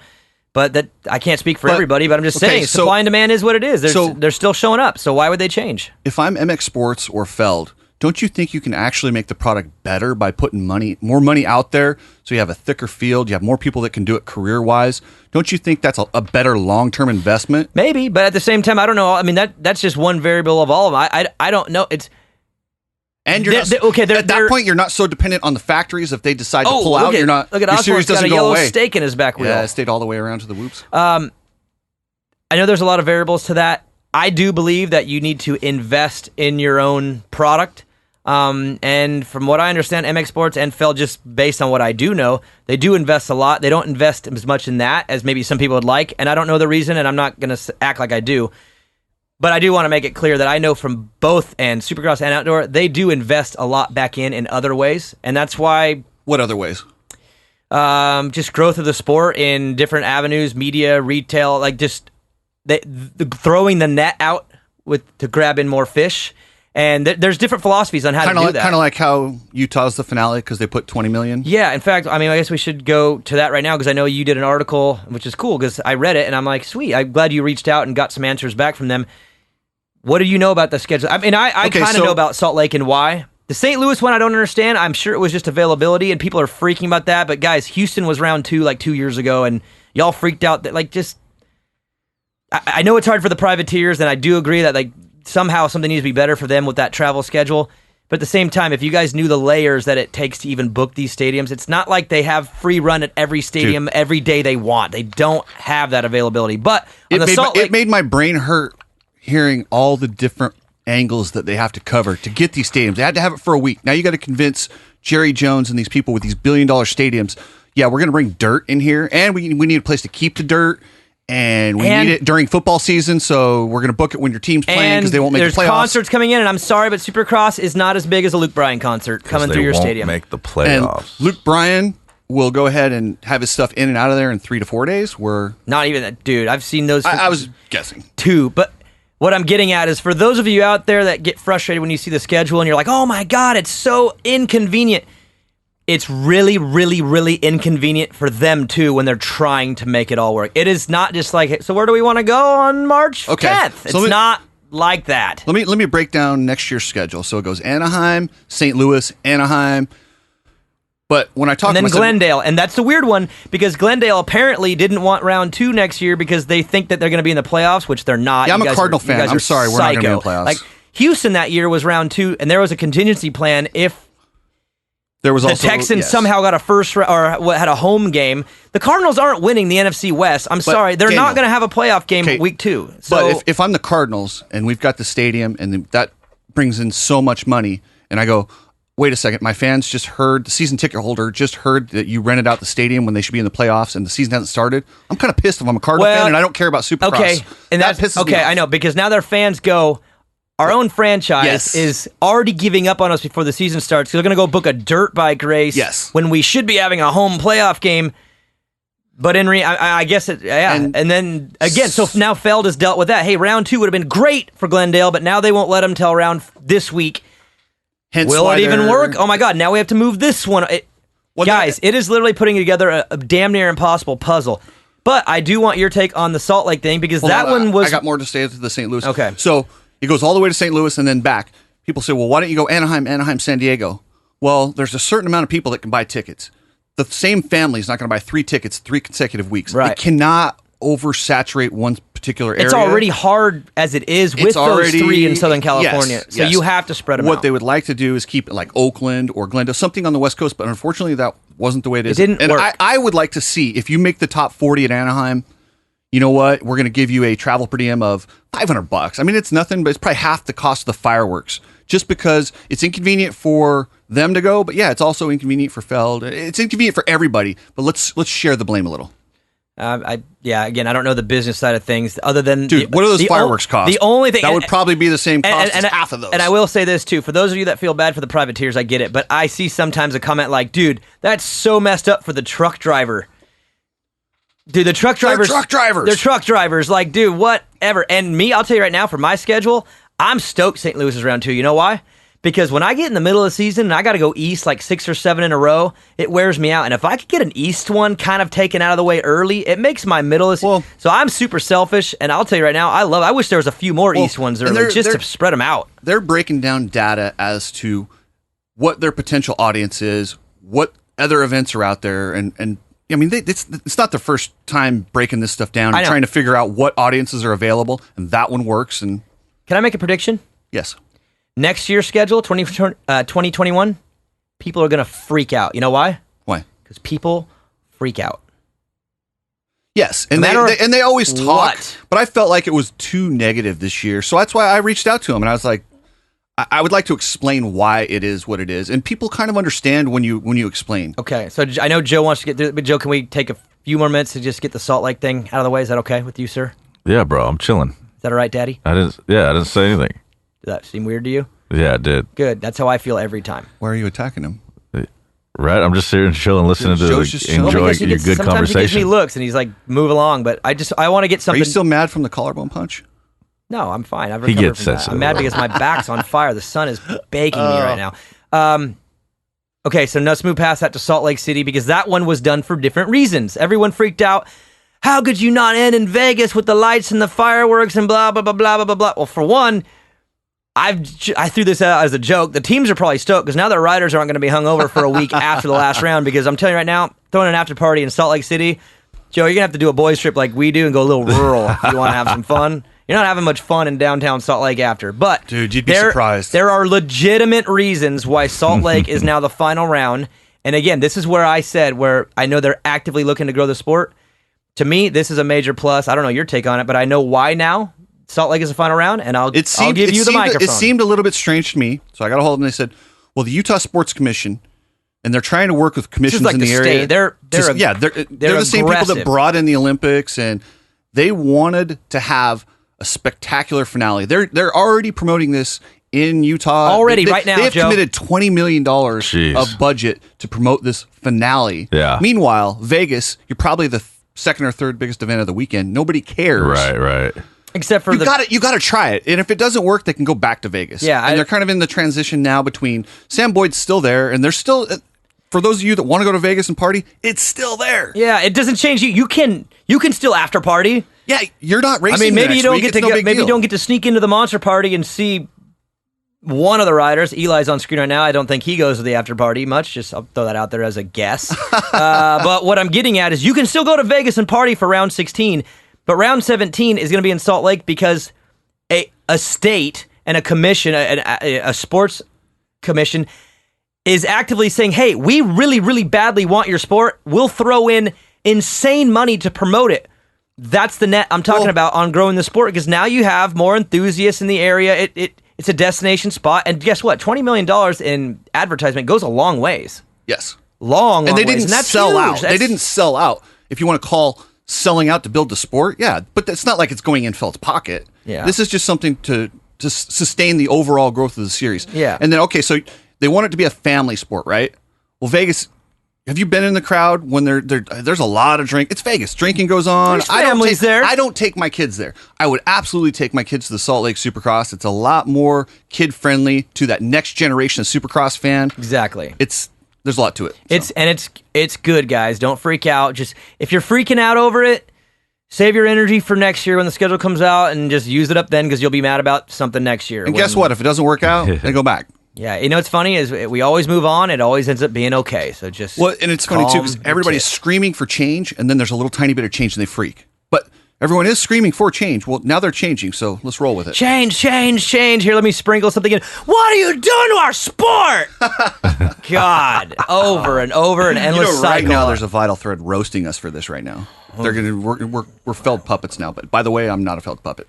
But that I can't speak for everybody, but I'm just saying, supply and demand is what it is. They're still showing up, so why would they change? If I'm MX Sports or Feld, don't you think you can actually make the product better by putting more money out there so you have a thicker field, you have more people that can do it career-wise? Don't you think that's a better long-term investment? Maybe, but at the same time, I don't know. I mean, that's just one variable of all of them. I don't know. And you're at that point, you're not so dependent on the factories. If they decide to pull out, you're not. Look at your Osborne's series got doesn't a go yellow away. stake in his back wheel. Yeah, it stayed all the way around to the whoops. I know there's a lot of variables to that. I do believe that you need to invest in your own product. And from what I understand, MX Sports and Feld, just based on what I do know, they do invest a lot. They don't invest as much in that as maybe some people would like. And I don't know the reason, and I'm not going to act like I do. But I do want to make it clear that I know from both ends, Supercross and Outdoor, they do invest a lot back in other ways. And that's why... What other ways? Just growth of the sport in different avenues, media, retail, like just throwing the net out to grab in more fish. And there's different philosophies on how to do that. Kind of like how Utah's the finale because they put $20 million. Yeah, in fact, I mean, I guess we should go to that right now because I know you did an article, which is cool because I read it and I'm like, sweet, I'm glad you reached out and got some answers back from them. What do you know about the schedule? I mean, I kind of know about Salt Lake and why. The St. Louis one, I don't understand. I'm sure it was just availability and people are freaking about that. But guys, Houston was round 2 like 2 years ago and y'all freaked out that like just... I know it's hard for the privateers and I do agree that like somehow something needs to be better for them with that travel schedule. But at the same time, if you guys knew the layers that it takes to even book these stadiums, it's not like they have free run at every stadium every day they want. They don't have that availability. But it made my brain hurt hearing all the different angles that they have to cover to get these stadiums. They had to have it for a week. Now you got to convince Jerry Jones and these people with these billion-dollar stadiums, yeah, we're going to bring dirt in here, and we need a place to keep the dirt. And we need it during football season, so we're going to book it when your team's playing because they won't make the playoffs. There's concerts coming in, and I'm sorry, but Supercross is not as big as a Luke Bryan concert coming through your stadium. Make the playoffs. And Luke Bryan will go ahead and have his stuff in and out of there in 3 to 4 days. Not even that, dude. I've seen those. I was guessing 2, but what I'm getting at is for those of you out there that get frustrated when you see the schedule and you're like, oh my God, it's so inconvenient. It's really, really, really inconvenient for them, too, when they're trying to make it all work. It is not just like, so where do we want to go on March 10th? It's not like that. Let me break down next year's schedule. So it goes Anaheim, St. Louis, Anaheim. But when I talk about Glendale, and that's the weird one, because Glendale apparently didn't want round 2 next year because they think that they're going to be in the playoffs, which they're not. Yeah, I'm a Cardinal fan. I'm sorry, we're not going to be in the playoffs. Like, Houston that year was round 2, and there was a contingency plan if there was the Texans somehow got a first or had a home game. The Cardinals aren't winning the NFC West. I'm sorry. They're not going to have a playoff game week 2. So, but if I'm the Cardinals and we've got the stadium and that brings in so much money and I go, wait a second, my fans just heard, the season ticket holder just heard that you rented out the stadium when they should be in the playoffs and the season hasn't started. I'm kind of pissed if I'm a Cardinal fan and I don't care about Supercross. Okay, and that pisses me off. I know, because now their fans go, our own franchise is already giving up on us before the season starts because they're going to go book a dirt bike race when we should be having a home playoff game. But I guess it, and then again, so now Feld has dealt with that. Hey, round 2 would have been great for Glendale, but now they won't let them till round this week. Hence Will it even work? Oh my God, now we have to move this one. Guys, it is literally putting together a damn near impossible puzzle. But I do want your take on the Salt Lake thing because one was... I got more to say to the St. Louis. Okay. So it goes all the way to St. Louis and then back. People say, well, why don't you go Anaheim, San Diego? Well, there's a certain amount of people that can buy tickets. The same family is not going to buy 3 tickets 3 consecutive weeks. Right. It cannot oversaturate one particular area. It's already hard as it is with those 3 in Southern California. So you have to spread them out. What they would like to do is keep it like Oakland or Glendale, something on the West Coast, but unfortunately that wasn't the way it is. It didn't work. I would like to see, if you make the top 40 at Anaheim, you know what? We're going to give you a travel per diem of $500. I mean, it's nothing, but it's probably half the cost of the fireworks. Just because it's inconvenient for them to go, but yeah, it's also inconvenient for Feld. It's inconvenient for everybody. But let's share the blame a little. Again, I don't know the business side of things other than Dude, what do those fireworks cost? The only thing that would probably be the same cost as half of those. And I will say this too, for those of you that feel bad for the privateers, I get it, but I see sometimes a comment like, "Dude, that's so messed up for the truck driver." Dude, the truck drivers, they're truck drivers. Like, dude, whatever. And me, I'll tell you right now, for my schedule, I'm stoked St. Louis is round 2. You know why? Because when I get in the middle of the season and I got to go east like 6 or 7 in a row, it wears me out. And if I could get an east one kind of taken out of the way early, it makes my middle of the season. So I'm super selfish, and I'll tell you right now, I wish there was a few more east ones early just to spread them out. They're breaking down data as to what their potential audience is, what other events are out there, and I mean, it's not the first time breaking this stuff down and trying to figure out what audiences are available, and that one works. And can I make a prediction? Yes. Next year's schedule, 2021, people are going to freak out. You know why? Why? Because people freak out. Yes, and they always talk, but I felt like it was too negative this year. So that's why I reached out to him, and I was like, I would like to explain why it is what it is, and people kind of understand when you explain. Okay, so I know Joe wants to get through, but Joe, can we take a few more minutes to just get the Salt Lake thing out of the way? Is that okay with you, sir? Yeah, bro, I'm chilling. Is that all right, Daddy? I didn't say anything. Did that seem weird to you? Yeah, it did. Good. That's how I feel every time. Why are you attacking him? Right, I'm just sitting chilling, listening to enjoy your good conversation. Sometimes he gives me looks, and he's like, "Move along," but I want to get something. Are you still mad from the collarbone punch? No, I'm fine. I've recovered from that. I'm mad because my back's on fire. The sun is baking me right now. Okay, so let's move past that to Salt Lake City because that one was done for different reasons. Everyone freaked out. How could you not end in Vegas with the lights and the fireworks and blah, blah, blah, blah, blah, blah, blah? Well, for one, I threw this out as a joke. The teams are probably stoked because now their riders aren't going to be hungover for a week after the last round because I'm telling you right now, throwing an after party in Salt Lake City, Joe, you're going to have to do a boys trip like we do and go a little rural if you want to have some fun. You're not having much fun in downtown Salt Lake after. But dude, you'd be surprised. There are legitimate reasons why Salt Lake is now the final round. And again, this is where I said where I know they're actively looking to grow the sport. To me, this is a major plus. I don't know your take on it, but I know why now Salt Lake is the final round, and I'll give you the microphone. It seemed a little bit strange to me, so I got a hold of them and they said, well, the Utah Sports Commission, and they're trying to work with commissions in the area. They're the same people that brought in the Olympics, and they wanted to have a spectacular finale. They're already promoting this in Utah. Right now, they have Joe. committed $20 million of budget to promote this finale. Yeah. Meanwhile, Vegas, you're probably the second or third biggest event of the weekend. Nobody cares. Right. Except for you got to try it, and if it doesn't work, they can go back to Vegas. Yeah, and they're kind of in the transition now between Sam Boyd's still there, and they're still. For those of you that want to go to Vegas and party, it's still there. Yeah, it doesn't change you. You can still after party. Yeah, you're not racing. I mean, maybe you don't get to you don't get to sneak into the monster party and see one of the riders. Eli's on screen right now. I don't think he goes to the after party much. Just I'll throw that out there as a guess. But what I'm getting at is you can still go to Vegas and party for round 16, but round 17 is going to be in Salt Lake because a state and a commission, a sports commission, is actively saying, hey, we really, really badly want your sport. We'll throw in insane money to promote it. That's the net I'm talking about on growing the sport because now you have more enthusiasts in the area. It's a destination spot. And guess what? $20 million in advertisement goes a long ways. Yes. Long and they ways. didn't sell out. They didn't sell out. If you want to call selling out to build the sport, yeah. But it's not like it's going in Felt's pocket. Yeah. This is just something to sustain the overall growth of the series. Yeah. And then, okay, so they want it to be a family sport, right? Well, Vegas... Have you been in the crowd when there's a lot of drink? It's Vegas. Drinking goes on. There's families there. I don't take my kids there. I would absolutely take my kids to the Salt Lake Supercross. It's a lot more kid-friendly to that next generation of Supercross fan. Exactly. There's a lot to it. It's good, guys. Don't freak out. Just if you're freaking out over it, save your energy for next year when the schedule comes out and just use it up then because you'll be mad about something next year. And guess what? If it doesn't work out, then go back. Yeah, you know what's funny is we always move on. It always ends up being okay. So just and it's funny too because everybody's screaming for change, and then there's a little tiny bit of change, and they freak. But everyone is screaming for change. Well, now they're changing, so let's roll with it. Change. Here, let me sprinkle something in. What are you doing to our sport? God, over and over, an endless cycle. Right now, there's a vital thread roasting us for this right now. We're felt puppets now. But by the way, I'm not a felt puppet.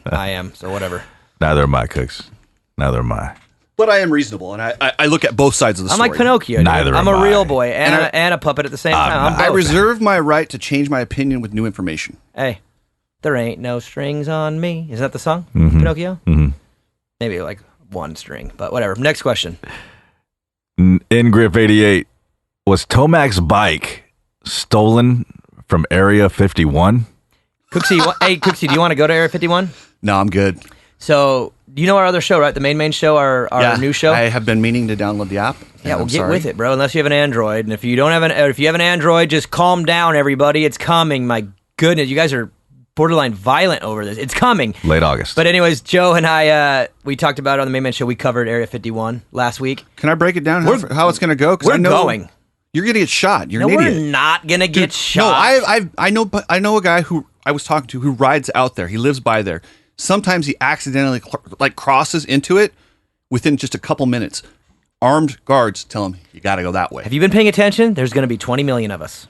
I am. So whatever. Neither am I, Cooks. Neither am I. But I am reasonable, and I look at both sides of the I'm story. like Pinocchio. Neither I'm am a real I. boy and a puppet at the same time. I'm I both. reserve my right to change my opinion with new information. Hey, there ain't no strings on me. Is that the song? Pinocchio? Mm-hmm. Maybe like one string, but whatever. Next question. Ingriff 88. Was Tomac's bike stolen from Area 51? Cooksey, hey, Cooksey, do you want to go to Area 51? No, I'm good. So, you know our other show, right? The main show, our new show? I have been meaning to download the app. Yeah, well, get with it, bro. Unless you have an Android, and if you don't have if you have an Android, just calm down, everybody. It's coming. My goodness, you guys are borderline violent over this. It's coming. Late August. But anyways, Joe and I, we talked about it on the main show. We covered Area 51 last week. Can I break it down how it's going to go? We're going. You're going to get shot. You're no, an idiot. we're not going to get shot. No, I know a guy who I was talking to who rides out there. He lives by there. Sometimes he accidentally crosses into it within just a couple minutes. Armed guards tell him, you got to go that way. Have you been paying attention? There's going to be 20 million of us.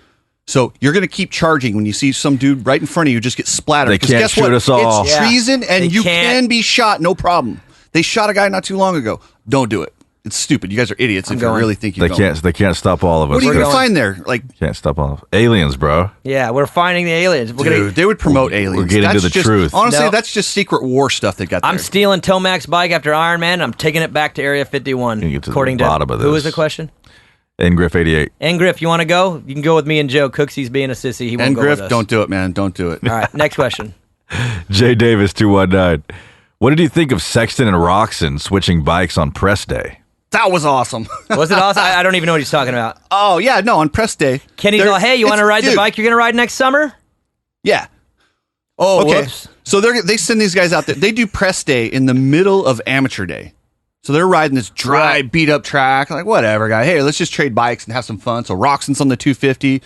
So you're going to keep charging when you see some dude right in front of you just get splattered. They can't guess shoot what? us all. It's treason, and you can be shot, no problem. They shot a guy not too long ago. Don't do it. It's stupid. You guys are idiots if you really think you They can't stop all of us. What are you going to find there? Can't stop all of aliens, bro. Yeah, we're finding the aliens. They would promote aliens. We're getting to the truth. Honestly, that's just secret war stuff they got there. I'm stealing Tomac's bike after Iron Man. I'm taking it back to Area 51. You get to according the bottom of this. Who was the question? Ingriff 88. Ingriff, you want to go? You can go with me and Joe. Cooksey's being a sissy. He won't go with us. Don't do it, man. Don't do it. All right, next question. J Davis 219. What did you think of Sexton and Roxon switching bikes on press day? That was awesome. Was it awesome? I don't even know what he's talking about. Oh, yeah, no, on press day. Kenny's all, hey, you want to ride the bike you're going to ride next summer? Yeah. Oh, okay. Whoops. So they send these guys out there. They do press day in the middle of amateur day. So they're riding this dry, beat-up track. Like, whatever, guy. Hey, let's just trade bikes and have some fun. So Roxon's on the 250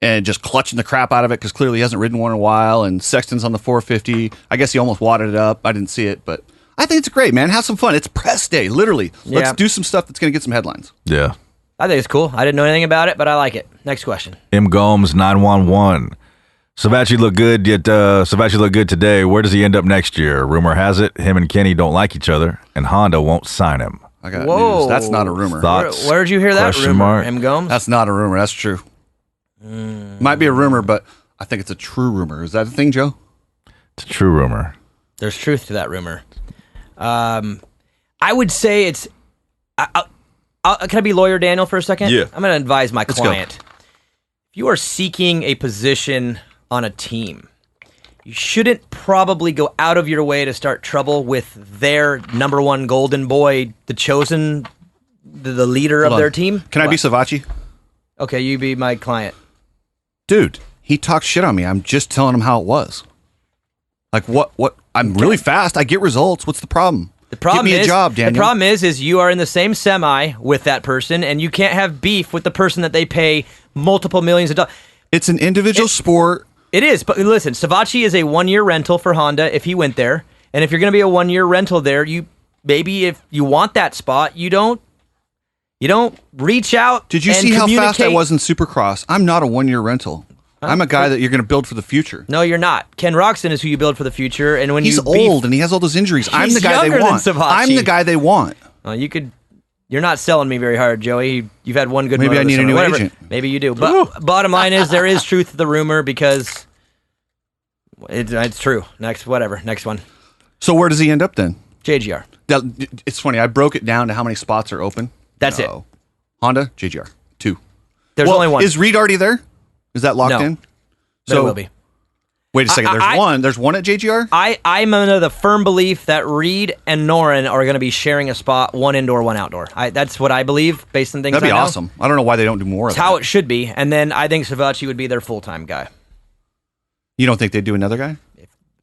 and just clutching the crap out of it because clearly he hasn't ridden one in a while. And Sexton's on the 450. I guess he almost wadded it up. I didn't see it, but I think it's great, man. Have some fun. It's press day, literally. Let's do some stuff that's going to get some headlines. Yeah. I think it's cool. I didn't know anything about it, but I like it. Next question. M. Gomes 911. Savacci looked good, yet Savacci looked good today. Where does he end up next year? Rumor has it him and Kenny don't like each other, and Honda won't sign him. I got news. That's not a rumor. Thoughts? Where'd you hear that Question rumor, mark. M. Gomes? That's not a rumor. That's true. Might be a rumor, but I think it's a true rumor. Is that a thing, Joe? It's a true rumor. There's truth to that rumor. I would say it's... can I be lawyer Daniel for a second? Yeah. I'm going to advise my Let's client. If you are seeking a position on a team, you shouldn't probably go out of your way to start trouble with their number one golden boy, the chosen, the leader of their team. Can I be Savacci? Okay, you be my client. Dude, he talks shit on me. I'm just telling him how it was. Like, what? I'm really fast. I get results. What's the problem? The problem Give me a job, Daniel. The problem is you are in the same semi with that person, and you can't have beef with the person that they pay multiple millions of dollars. It's an individual sport. It is, but listen, Savacci is a 1-year rental for Honda if he went there, and if you're going to be a 1-year rental there, you maybe if you want that spot, you don't reach out. Did you and see how fast I communicate. was in Supercross? I'm not a 1-year rental. I'm a guy that you're going to build for the future. No, you're not. Ken Roxon is who you build for the future, and when He's you old and he has all those injuries. I'm He's the guy they younger than want. Savacci. I'm the guy they want. You're not selling me very hard, Joey. You've had one good. Maybe moto I need this a new summer. agent. Maybe you do. But bottom line is there is truth to the rumor because it's true. Next one. So where does he end up then? JGR. It's funny. I broke it down to how many spots are open. That's it. Honda, JGR, 2. There's only one. Is Reed already there? Is that locked No. in? But it will be. Wait a second. There's one at JGR? I'm under the firm belief that Reed and Noren are going to be sharing a spot, one indoor, one outdoor. That's what I believe based on things That'd be I know. awesome. I don't know why they don't do more of It's that. how it should be. And then I think Savacci would be their full-time guy. You don't think they'd do another guy?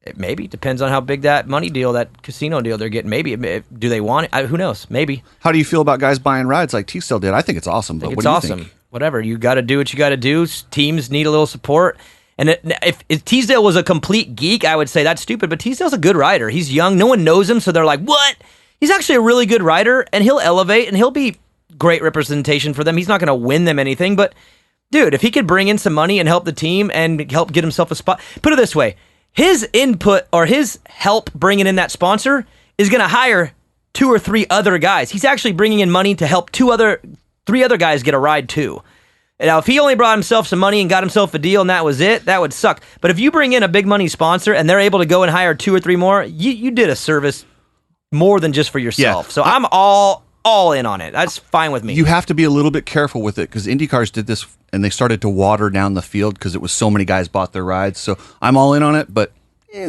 It maybe depends on how big that money deal, that casino deal they're getting. Maybe do they want it? Who knows? Maybe. How do you feel about guys buying rides like T-Still did? I think it's awesome. But It's what do you awesome. think? Whatever. You got to do what you got to do. Teams need a little support. And if Teasdale was a complete geek, I would say that's stupid. But Teasdale's a good rider. He's young. No one knows him, so they're like, what? He's actually a really good rider, and he'll elevate, and he'll be great representation for them. He's not going to win them anything, but dude, if he could bring in some money and help the team and help get himself a spot, put it this way, his input or his help bringing in that sponsor is going to hire 2 or 3 other guys. He's actually bringing in money to help 3 other guys get a ride too. Now, if he only brought himself some money and got himself a deal and that was it, that would suck. But if you bring in a big money sponsor and they're able to go and hire 2 or 3 more, you did a service more than just for yourself. Yeah. So I'm all in on it. That's fine with me. You have to be a little bit careful with it because IndyCars did this and they started to water down the field because it was so many guys bought their rides. So I'm all in on it, but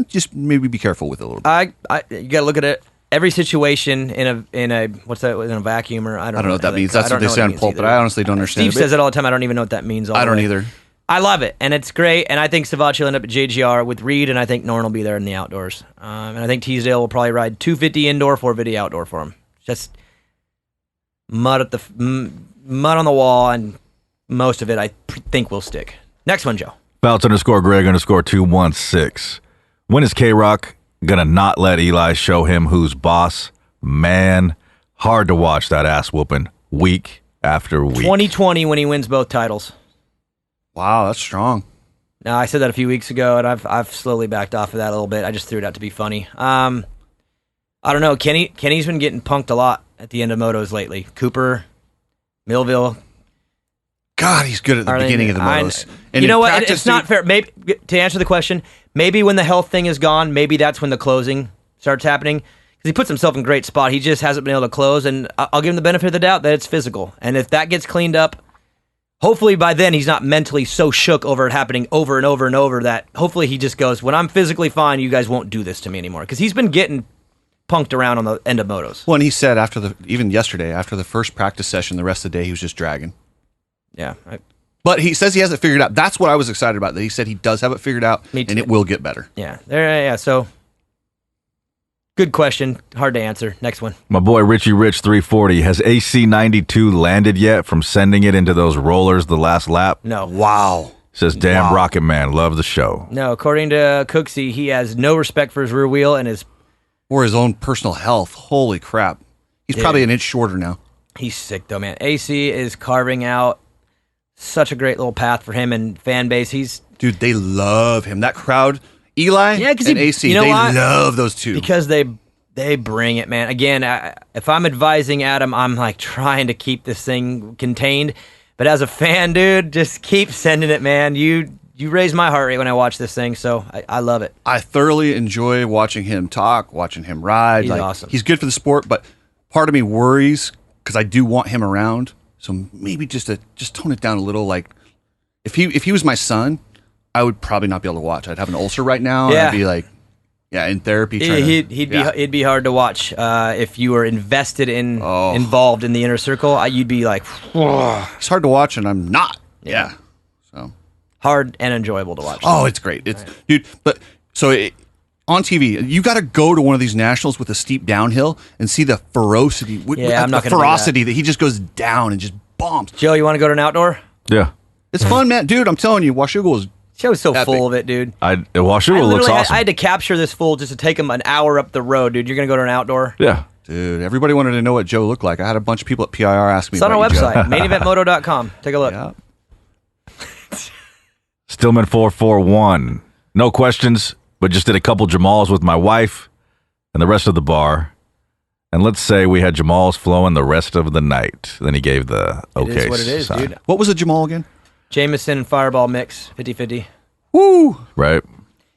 just maybe be careful with it a little bit. You got to look at it. Every situation in a what's that, in a vacuum, or I don't know what that means. That's what they say on Pulp, but I honestly don't understand Steve says it all the time. I don't even know what that means. I don't either. I love it, and it's great, and I think Savacci will end up at JGR with Reed, and I think Norn will be there in the outdoors. And I think Teasdale will probably ride 250 indoor, 450 outdoor for him. Just mud on the wall, and most of it I think will stick. Next one, Joe. Bounce_Greg_216. When is K-Rock gonna not let Eli show him who's boss? Man, hard to watch that ass whooping week after week. 2020 when he wins both titles. Wow, that's strong. Now, I said that a few weeks ago, and I've slowly backed off of that a little bit. I just threw it out to be funny. I don't know. Kenny's been getting punked a lot at the end of motos lately. Cooper, Millville. God, he's good at the beginning of the motos. And you know what? It's not fair. Maybe to answer the question, maybe when the health thing is gone, maybe that's when the closing starts happening. Because he puts himself in a great spot. He just hasn't been able to close, and I'll give him the benefit of the doubt that it's physical. And if that gets cleaned up, hopefully by then he's not mentally so shook over it happening over and over and over that hopefully he just goes, when I'm physically fine, you guys won't do this to me anymore. Because he's been getting punked around on the end of motos. Well, and he said even yesterday, after the first practice session, the rest of the day he was just dragging. Yeah. But he says he has it figured out. That's what I was excited about, that he said he does have it figured out, and it will get better. Yeah. So, good question. Hard to answer. Next one. My boy Richie Rich 340. Has AC92 landed yet from sending it into those rollers the last lap? No. Wow. Says, damn Rocket Man, love the show. No, according to Cooksey, he has no respect for his rear wheel and his own personal health. Holy crap. He's probably an inch shorter now. He's sick, though, man. AC is carving out such a great little path for him and fan base. Dude, they love him. That crowd, Eli and AC, they love those two. Because they bring it, man. Again, if I'm advising Adam, I'm like trying to keep this thing contained. But as a fan, dude, just keep sending it, man. You raise my heart rate when I watch this thing, so I love it. I thoroughly enjoy watching him talk, watching him ride. He's awesome. He's good for the sport, but part of me worries because I do want him around. So maybe just tone it down a little. Like if he was my son, I would probably not be able to watch. I'd have an ulcer right now. Yeah. I'd be like, in therapy. It'd be hard to watch if you were invested involved in the inner circle. You'd be like, it's hard to watch, and I'm not. Yeah. So hard and enjoyable to watch. Oh, it's great. Dude. But on TV, you got to go to one of these nationals with a steep downhill and see the ferocity. I'm not the ferocity that he just goes down and just bombs. Joe, you want to go to an outdoor? Yeah, it's fun, man. Dude, I'm telling you, Washougal was. Show's so full of it, dude. Washougal looks awesome. I had to capture this fool just to take him an hour up the road, dude. You're gonna go to an outdoor? Yeah. Dude, everybody wanted to know what Joe looked like. I had a bunch of people at PIR ask me. It's on our website, maineventmoto.com. Take a look. Yeah. Stillman 441. No questions, but just did a couple Jamals with my wife and the rest of the bar. And let's say we had Jamals flowing the rest of the night. Then he gave the okay. It is what it is, sign. dude. What was a Jamal again? Jameson and Fireball mix, 50-50. Woo! Right.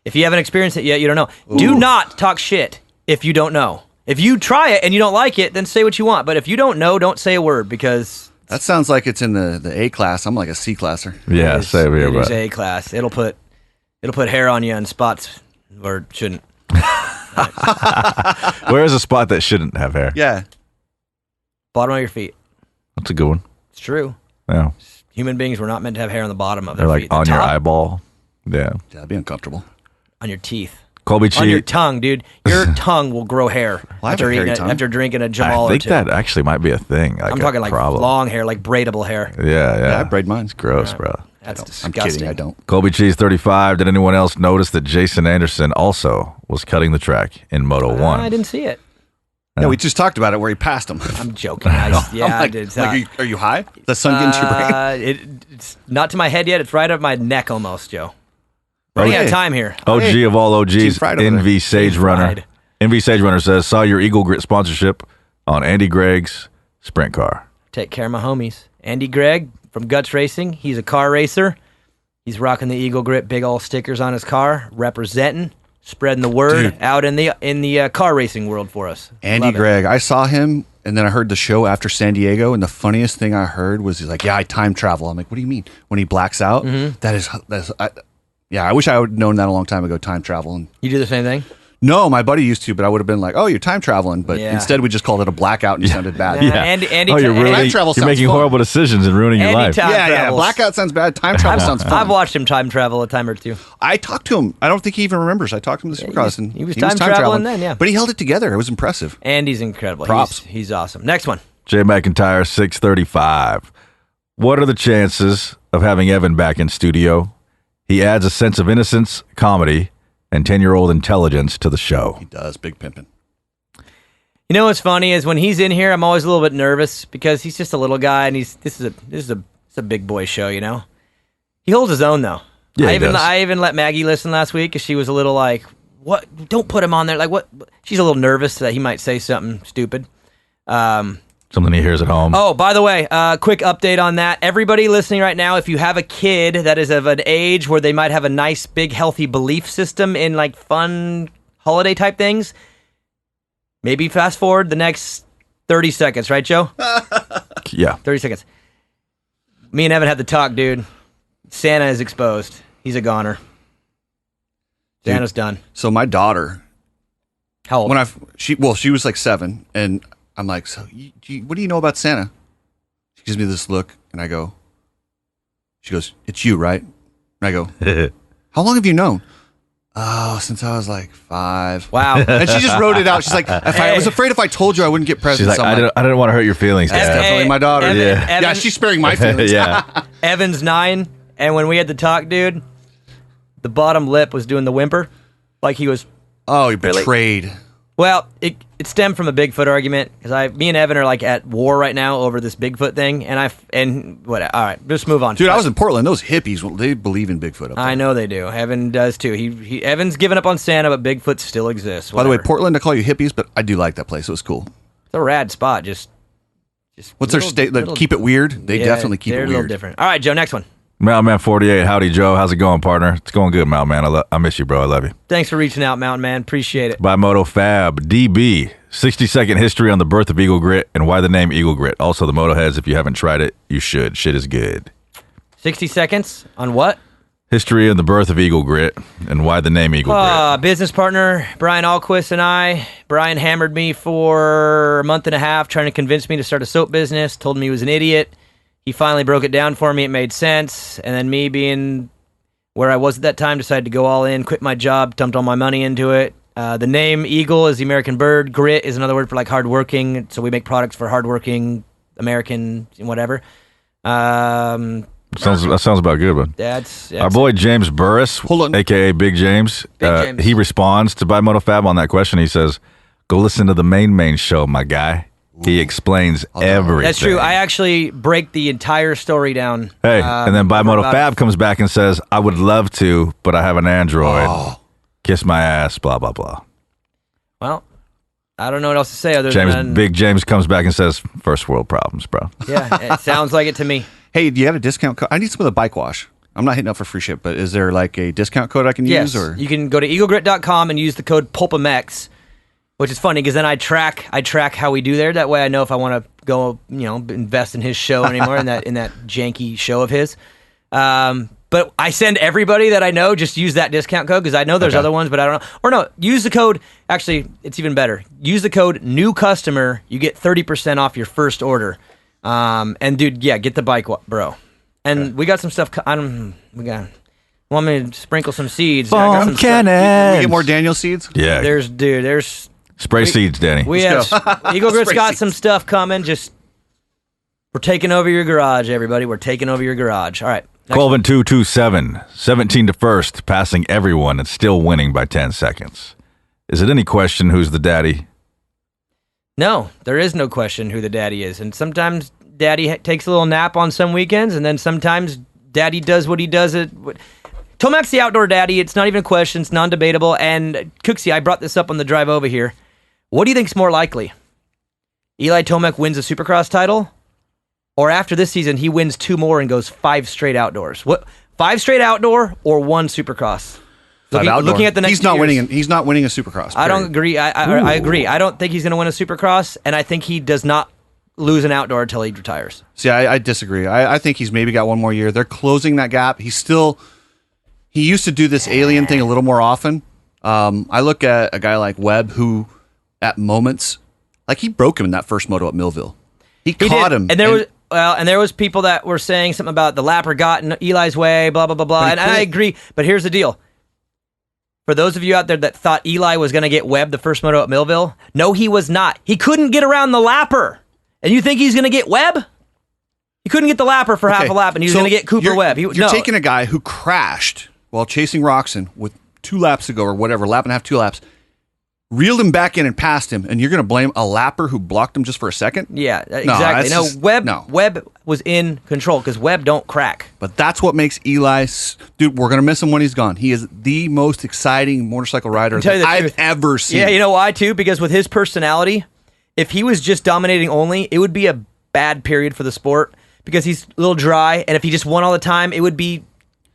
If you haven't experienced it yet, you don't know. Ooh. Do not talk shit if you don't know. If you try it and you don't like it, then say what you want. But if you don't know, don't say a word because... That sounds like it's in the A class. I'm like a C classer. Yeah, same here. It is A class. It'll put hair on you in spots where it shouldn't. Where is a spot that shouldn't have hair? Yeah. Bottom of your feet. That's a good one. It's true. Yeah. Human beings were not meant to have hair on the bottom of They're their like feet. on your eyeball. Yeah. That'd be uncomfortable. On your teeth. Colby on your tongue, dude. Your tongue will grow hair after drinking a Jamal I think or two. that actually might be a thing. I'm talking like long hair, like braidable hair. Yeah. I braid mine. It's gross, bro. That's disgusting. I'm kidding, I don't. Colby Cheese 35. Did anyone else notice that Jason Anderson also was cutting the track in Moto 1? I didn't see it. Yeah, we just talked about it where he passed him. I'm joking. I did. Are you high? The sun getting to your brain? It's not to my head yet. It's right up my neck almost, Joe. Running out of time here. OG of all OGs, NV Sage Runner. NV Sage Runner says, saw your Eagle Grit sponsorship on Andy Gregg's sprint car. Take care of my homies. Andy Gregg from Guts Racing. He's a car racer. He's rocking the Eagle Grit big old stickers on his car, representing, spreading the word out in the car racing world for us. Andy Gregg, I saw him, and then I heard the show after San Diego, and the funniest thing I heard was he's like, "Yeah, I time travel." I'm like, "What do you mean?" When he blacks out, I wish I would have known that a long time ago. Time travel, and you do the same thing. No, my buddy used to, but I would have been like, "Oh, you're time traveling," but instead we just called it a blackout, and it sounded bad. Andy, you're making horrible decisions and ruining your life. Yeah, blackout sounds bad. Time travel sounds fun. I've watched him time travel a time or two. I talked to him. I don't think he even remembers. I talked to him this Supercross, and he was time traveling then, yeah. But he held it together. It was impressive. Andy's incredible. Props. He's awesome. Next one. Jay McIntyre, 635. What are the chances of having Evan back in studio? He adds a sense of innocence, comedy, and 10-year-old intelligence to the show. He does. Big pimpin'. You know what's funny is when he's in here, I'm always a little bit nervous because he's just a little guy, and this is a big boy show, you know. He holds his own though. Yeah, I even let Maggie listen last week because she was a little like, "What? Don't put him on there." Like what? She's a little nervous that he might say something stupid. Something he hears at home. Oh, by the way, quick update on that. Everybody listening right now, if you have a kid that is of an age where they might have a nice, big, healthy belief system in like fun holiday type things, maybe fast forward the next 30 seconds, right, Joe? Yeah. 30 seconds. Me and Evan had the talk, dude. Santa is exposed. He's a goner. Santa's done. So my daughter, how old? She was like 7, and I'm like, "So, what do you know about Santa?" She gives me this look, and I go, she goes, "It's you, right?" And I go, "How long have you known?" "Oh, since I was like 5. Wow. And she just wrote it out. She's like, I was afraid if I told you I wouldn't get presents. She's like, I didn't want to hurt your feelings. That's definitely my daughter. Evan, she's sparing my feelings. Yeah. Evan's 9, and when we had the talk, dude, the bottom lip was doing the whimper. Like he was... Oh, he betrayed. Well, it stemmed from a Bigfoot argument because me and Evan are like at war right now over this Bigfoot thing, and what? All right, just move on. Dude, I was in Portland. Those hippies, they believe in Bigfoot up there. I know they do. Evan does too. Evan's given up on Santa, but Bigfoot still exists. By the way, Portland, I call you hippies, but I do like that place. It was cool. It's a rad spot. Just what's their state? Keep it weird. They definitely keep it weird. They're a little different. All right, Joe. Next one. Mountain Man 48. Howdy, Joe. How's it going, partner? It's going good, Mountain Man. I miss you, bro. I love you. Thanks for reaching out, Mountain Man. Appreciate it. By Moto Fab. DB. 60-second history on the birth of Eagle Grit and why the name Eagle Grit. Also, the Motoheads, if you haven't tried it, you should. Shit is good. 60 seconds on what? History on the birth of Eagle Grit and why the name Eagle Grit. Business partner Brian Alquist and I. Brian hammered me for a month and a half trying to convince me to start a soap business. Told me he was an idiot. He finally broke it down for me. It made sense. And then me being where I was at that time, decided to go all in, quit my job, dumped all my money into it. The name Eagle is the American bird. Grit is another word for like hardworking. So we make products for hardworking American whatever. That sounds about good, but that's our boy James Burris, aka Big James. He responds to By Motofab on that question. He says, "Go listen to the main show, my guy. He explains everything." That's true. I actually break the entire story down. Hey, and then By Motofab comes back and says, "I would love to, but I have an Android. Kiss my ass, blah, blah, blah." Well, I don't know what else to say other than... Big James comes back and says, "First world problems, bro." Yeah, it sounds like it to me. Hey, do you have a discount code? I need some of the bike wash. I'm not hitting up for free ship, but is there like a discount code I can use? Or you can go to eaglegrit.com and use the code PulpMX, which is funny because then I track how we do there. That way I know if I want to go, invest in his show anymore in that janky show of his. But I send everybody that I know just use that discount code because I know there's other ones, but I don't know. Or no, use the code. Actually, it's even better. Use the code new customer. You get 30% off your first order. And dude, get the bike, bro. And we got some stuff. Want me to sprinkle some seeds? We get more Daniel seeds. Yeah, there's spray seeds, Danny. We have Eagle Grit's got some stuff coming. We're taking over your garage, everybody. We're taking over your garage. All right. 12 and 227, 17 to first, passing everyone and still winning by 10 seconds. Is it any question who's the daddy? No, there is no question who the daddy is. And sometimes daddy takes a little nap on some weekends, and then sometimes daddy does what he does. Tomac's the outdoor daddy. It's not even a question. It's non-debatable. And Cooksey, I brought this up on the drive over here. What do you think's more likely? Eli Tomac wins a Supercross title, or after this season he wins 2 more and goes 5 straight outdoors. What? 5 straight outdoor or 1 Supercross? Looking at the next he's not winning. He's not winning a Supercross. I don't agree. I agree. I don't think he's going to win a Supercross, and I think he does not lose an outdoor until he retires. See, I disagree. I think he's maybe got 1 more year. They're closing that gap. He used to do this alien thing a little more often. I look at a guy like Webb, who at moments, like he broke him in that first moto at Millville. He caught him, and there was people that were saying something about the lapper got in Eli's way, blah blah blah blah. And I agree, but here's the deal. For those of you out there that thought Eli was going to get Webb the first moto at Millville, no, he was not. He couldn't get around the lapper. And you think he's going to get Webb? He couldn't get the lapper for half a lap, and he was going to get Cooper Webb. You're taking a guy who crashed while chasing Roxon with 2 laps to go or whatever, lap and a half, 2 laps, reeled him back in and passed him, and you're going to blame a lapper who blocked him just for a second? Yeah, exactly. Webb was in control because Webb don't crack. But that's what makes Eli... Dude, we're going to miss him when he's gone. He is the most exciting motorcycle rider that I've ever seen. Yeah, you know why, too? Because with his personality, if he was just dominating only, it would be a bad period for the sport because he's a little dry, and if he just won all the time, it would be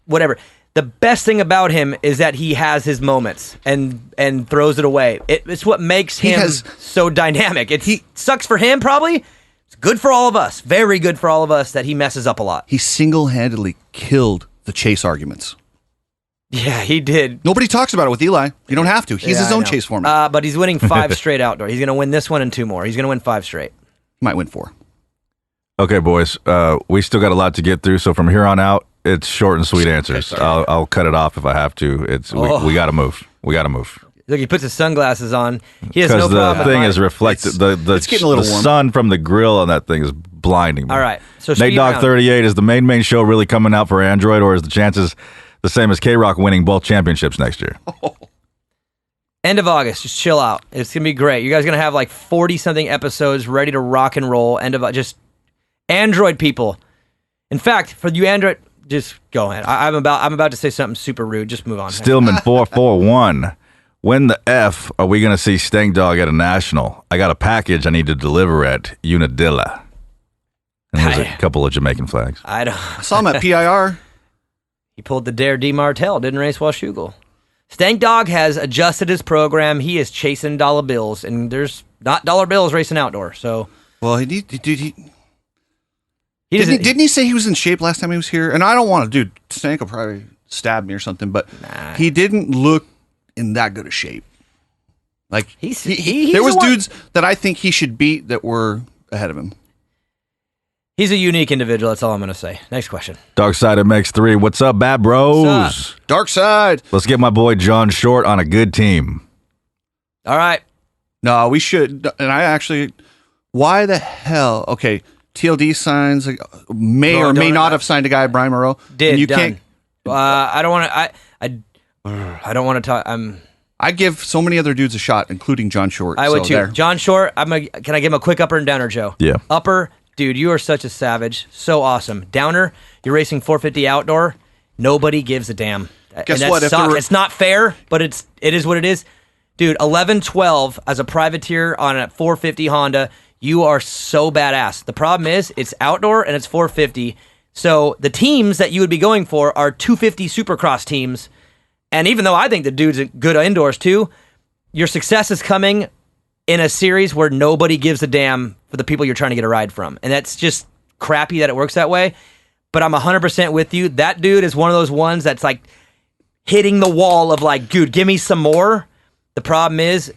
whatever. The best thing about him is that he has his moments and throws it away. It's what makes him so dynamic. It sucks for him, probably. It's good for all of us. Very good for all of us that he messes up a lot. He single-handedly killed the chase arguments. Yeah, he did. Nobody talks about it with Eli. You don't have to. He's his own chase format. But he's winning 5 straight outdoor. He's going to win this one and 2 more. He's going to win 5 straight. He might win 4. Okay, boys. We still got a lot to get through, so from here on out, it's short and sweet answers. I'll cut it off if I have to. We got to move. We got to move. Look, he puts his sunglasses on. He has no problem. Because the thing is reflected. It's getting a little warm. The sun from the grill on that thing is blinding me. All right. So Nate Dogg 38, is the main show really coming out for Android, or is the chances the same as K-Rock winning both championships next year? End of August. Just chill out. It's going to be great. You guys are going to have like 40-something episodes ready to rock and roll. Just Android people. In fact, for you Android... Just go ahead. I'm about to say something super rude. Just move on. Stillman 441. When the F are we going to see Stank Dog at a national? I got a package I need to deliver at Unadilla. And there's a couple of Jamaican flags. I saw him at PIR. He pulled the Dare D Martel. Didn't race Washougal. Stank Dog has adjusted his program. He is chasing dollar bills, and there's not dollar bills racing outdoor. So Didn't he say he was in shape last time he was here? And I don't want to, Stank will probably stab me or something, but he didn't look in that good a shape. Like, there was dudes that I think he should beat that were ahead of him. He's a unique individual, that's all I'm going to say. Next question. Dark Side MX3, what's up, bad bros? Dark Side. Let's get my boy John Short on a good team. All right. No, we should, and I actually, why the hell, okay, TLD signs may or may not have signed a guy, Brian Moreau. Can't. I don't want to. I don't want to talk. I give so many other dudes a shot, including John Short. I would too. There. John Short. Can I give him a quick upper and downer, Joe? Yeah. Upper, dude, you are such a savage. So awesome. Downer, you're racing 450 outdoor. Nobody gives a damn. Guess what? It's not fair, but it is what it is, dude. 11-12 as a privateer on a 450 Honda. You are so badass. The problem is it's outdoor and it's 450. So the teams that you would be going for are 250 Supercross teams. And even though I think the dude's good indoors too, your success is coming in a series where nobody gives a damn for the people you're trying to get a ride from. And that's just crappy that it works that way. But I'm 100% with you. That dude is one of those ones that's like hitting the wall of like, dude, give me some more. The problem is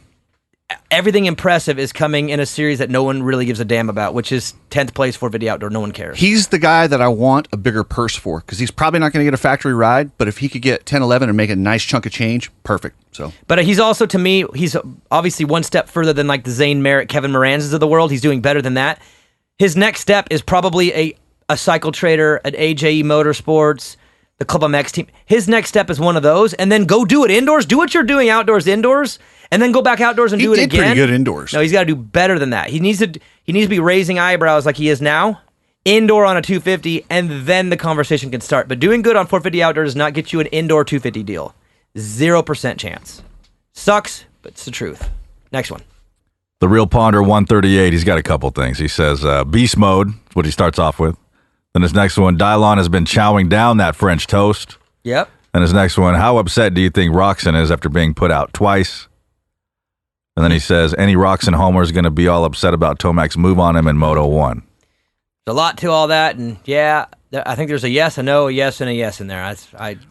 everything impressive is coming in a series that no one really gives a damn about, which is 10th place 450 outdoor. No one cares. He's the guy that I want a bigger purse for because he's probably not going to get a factory ride, but if he could get 10, 11 and make a nice chunk of change, perfect. So, but he's also, to me, he's obviously one step further than like the Zane Merritt, Kevin Moranz's of the world. He's doing better than that. His next step is probably a Cycle Trader, an AJE Motorsports, the Club MX team. His next step is one of those, and then go do it indoors. Do what you're doing outdoors, indoors. And then go back outdoors and do it again. He did pretty good indoors. No, he's got to do better than that. He needs to be raising eyebrows like he is now, indoor on a 250, and then the conversation can start. But doing good on 450 outdoor does not get you an indoor 250 deal. 0% chance. Sucks, but it's the truth. Next one. The Real Ponder 138, he's got a couple things. He says, beast mode, what he starts off with. Then his next one, Dylon has been chowing down that French toast. Yep. And his next one, how upset do you think Roxon is after being put out twice? And then he says, any Roxon homer is going to be all upset about Tomac's move on him in Moto 1. There's a lot to all that, and yeah, I think there's a yes, a no, a yes, and a yes in there.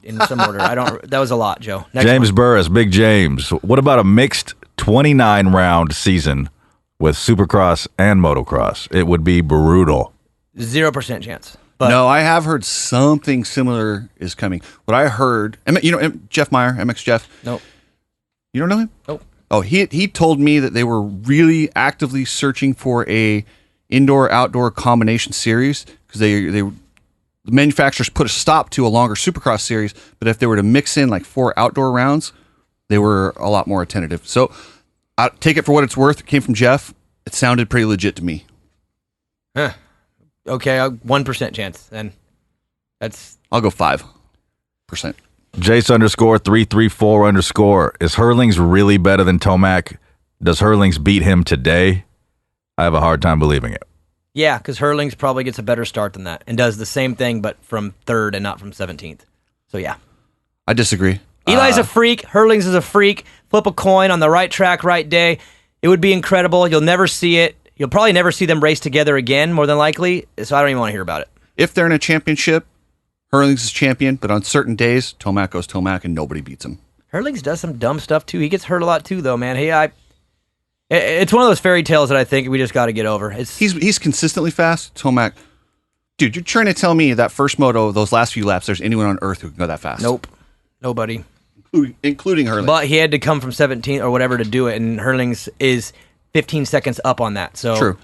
In some order. That was a lot, Joe. Next James one. Burris, Big James. What about a mixed 29-round season with Supercross and Motocross? It would be brutal. 0% chance. But No, I have heard something similar is coming. What I heard, Jeff Meyer, MX Jeff. Nope. You don't know him? Nope. Oh, he told me that they were really actively searching for a indoor-outdoor combination series because the manufacturers put a stop to a longer Supercross series, but if they were to mix in like 4 outdoor rounds, they were a lot more attentive. So I'll take it for what it's worth. It came from Jeff. It sounded pretty legit to me. Okay, 1% chance. Then I'll go 5%. Jace _334 Is Hurlings really better than Tomac? Does Hurlings beat him today? I have a hard time believing it. Yeah, because Hurlings probably gets a better start than that and does the same thing, but from 3rd and not from 17th. So yeah. I disagree. Eli's a freak. Hurlings is a freak. Flip a coin on the right track, right day. It would be incredible. You'll never see it. You'll probably never see them race together again, more than likely. So I don't even want to hear about it. If they're in a championship, Hurlings is champion, but on certain days, Tomac goes Tomac and nobody beats him. Hurlings does some dumb stuff too. He gets hurt a lot too, though, man. It's one of those fairy tales that I think we just got to get over. He's consistently fast. Tomac, dude, you're trying to tell me that first moto, those last few laps, there's anyone on earth who can go that fast? Nope, nobody, including Hurlings. But he had to come from 17 or whatever to do it, and Hurlings is 15 seconds up on that. So true.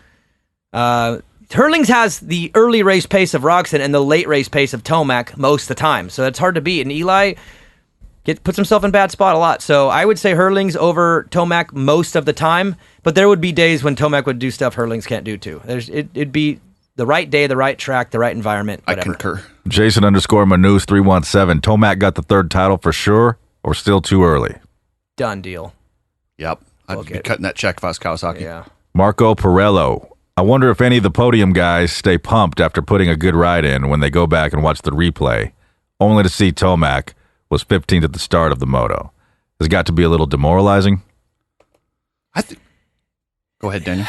Hurlings has the early race pace of Roxon and the late race pace of Tomac most of the time, so it's hard to beat. And Eli puts himself in a bad spot a lot. So I would say Hurlings over Tomac most of the time, but there would be days when Tomac would do stuff Hurlings can't do too. It'd be the right day, the right track, the right environment, whatever. I concur. Jason _Manus 317. Tomac got the 3rd title for sure or still too early? Done deal. Yep. I'd be cutting that check if I was Kawasaki. Yeah. Marco Pirello. I wonder if any of the podium guys stay pumped after putting a good ride in when they go back and watch the replay, only to see Tomac was 15th at the start of the moto. Has got to be a little demoralizing. Go ahead, Daniel.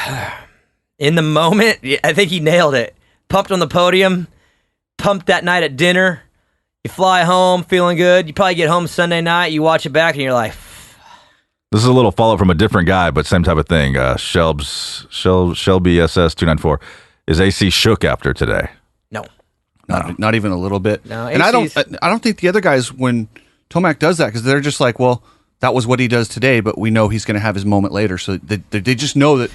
In the moment, I think he nailed it. Pumped on the podium, pumped that night at dinner. You fly home feeling good. You probably get home Sunday night, you watch it back, and you're like... This is a little follow-up from a different guy, but same type of thing. Shelby SS294. Is AC shook after today? No. Not even a little bit. No, and I don't think the other guys, when Tomac does that, because they're just like, well, that was what he does today, but we know he's going to have his moment later. So they just know that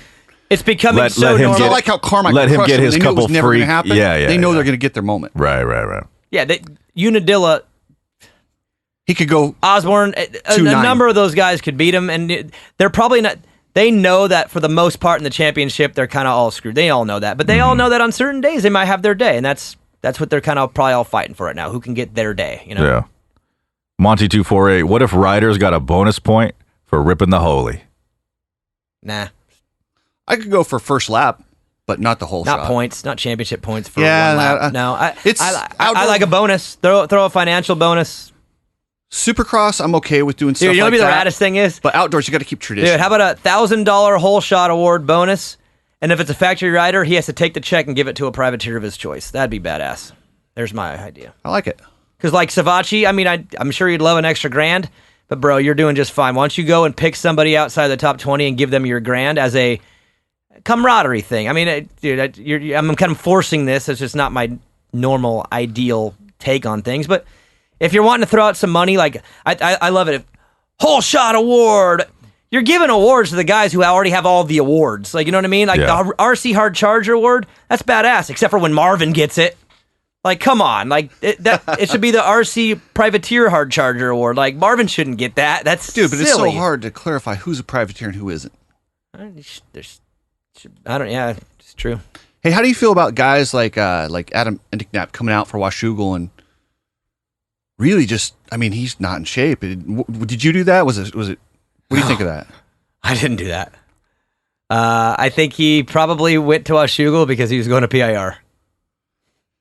it's becoming so normal. It's not like how Carmichael let him get his they couple never free. Happen. Yeah. They know they're going to get their moment. Right. Yeah, Unadilla. He could go Osborne. A number of those guys could beat him, and they're probably not. They know that for the most part in the championship, they're kind of all screwed. They all know that, but they all know that on certain days they might have their day, and that's what they're kind of probably all fighting for right now. Who can get their day? You know. Yeah. Monty 248. What if riders got a bonus point for ripping the holy? Nah. I could go for first lap, but not the whole shot. Not points, not championship points for one lap. No, I like a bonus. Throw a financial bonus. Supercross, I'm okay with doing stuff like that. You know what the raddest thing is? But outdoors, you got to keep tradition. Dude, how about a $1,000 whole shot award bonus? And if it's a factory rider, he has to take the check and give it to a privateer of his choice. That'd be badass. There's my idea. I like it. Because like Savachi, I mean, I'm sure you'd love an extra $1,000, but bro, you're doing just fine. Why don't you go and pick somebody outside the top 20 and give them your $1,000 as a camaraderie thing? I mean, dude, I'm kind of forcing this. It's just not my normal, ideal take on things, but if you're wanting to throw out some money, like, I love it. Whole shot award. You're giving awards to the guys who already have all the awards. Like, you know what I mean? Like, the RC Hard Charger award, that's badass, except for when Marvin gets it. Like, come on. Like, it should be the RC Privateer Hard Charger award. Like, Marvin shouldn't get that. That's Dude, but silly. It's so hard to clarify who's a privateer and who isn't. It's true. Hey, how do you feel about guys like Adam Endicnap coming out for Washougal and really just, I mean, he's not in shape. Did you do that? Was it? What do you think of that? I didn't do that. I think he probably went to Washougal because he was going to PIR.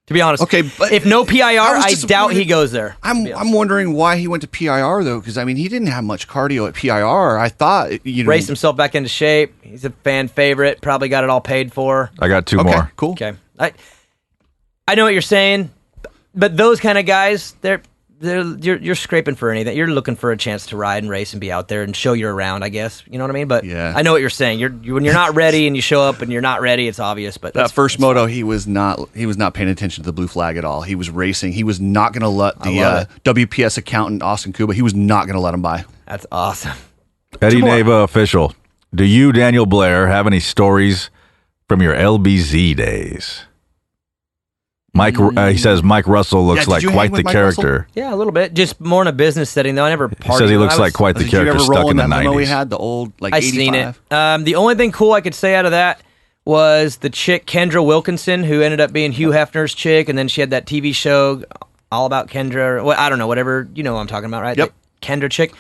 To be honest, Okay, but if no PIR, I doubt he goes there. I'm wondering why he went to PIR though, because I mean he didn't have much cardio at PIR. I thought Raced himself back into shape. He's a fan favorite. Probably got it all paid for. I got two Okay, more. cool. Okay, I know what you're saying, but those kind of guys, you're scraping for anything. You're looking for a chance to ride and race and be out there and show you're around, I guess. You know what I mean? But Yeah. I know what you're saying. When you're not ready and you show up and you're not ready, it's obvious. But That first moto, he was not paying attention to the blue flag at all. He was racing. He was not going to let the WPS accountant Austin Kuba. He was not going to let him by. That's awesome. Eddie Neva official. Do you, Daniel Blair, have any stories from your LBZ days? Mike, he says Mike Russell looks did like you hang quite with the Mike character. Yeah, a little bit. Just more in a business setting, though. I never partied. He says he looks like quite the Did you character ever stuck roll in the that limo 90s. we had, the old like I 85? seen it. The only thing cool I could say out of that was the chick Kendra Wilkinson, who ended up being Hugh Hefner's chick, and then she had that TV show all about Kendra. Well, I don't know, whatever. You know what I'm talking about, right? Yep. The Kendra chick.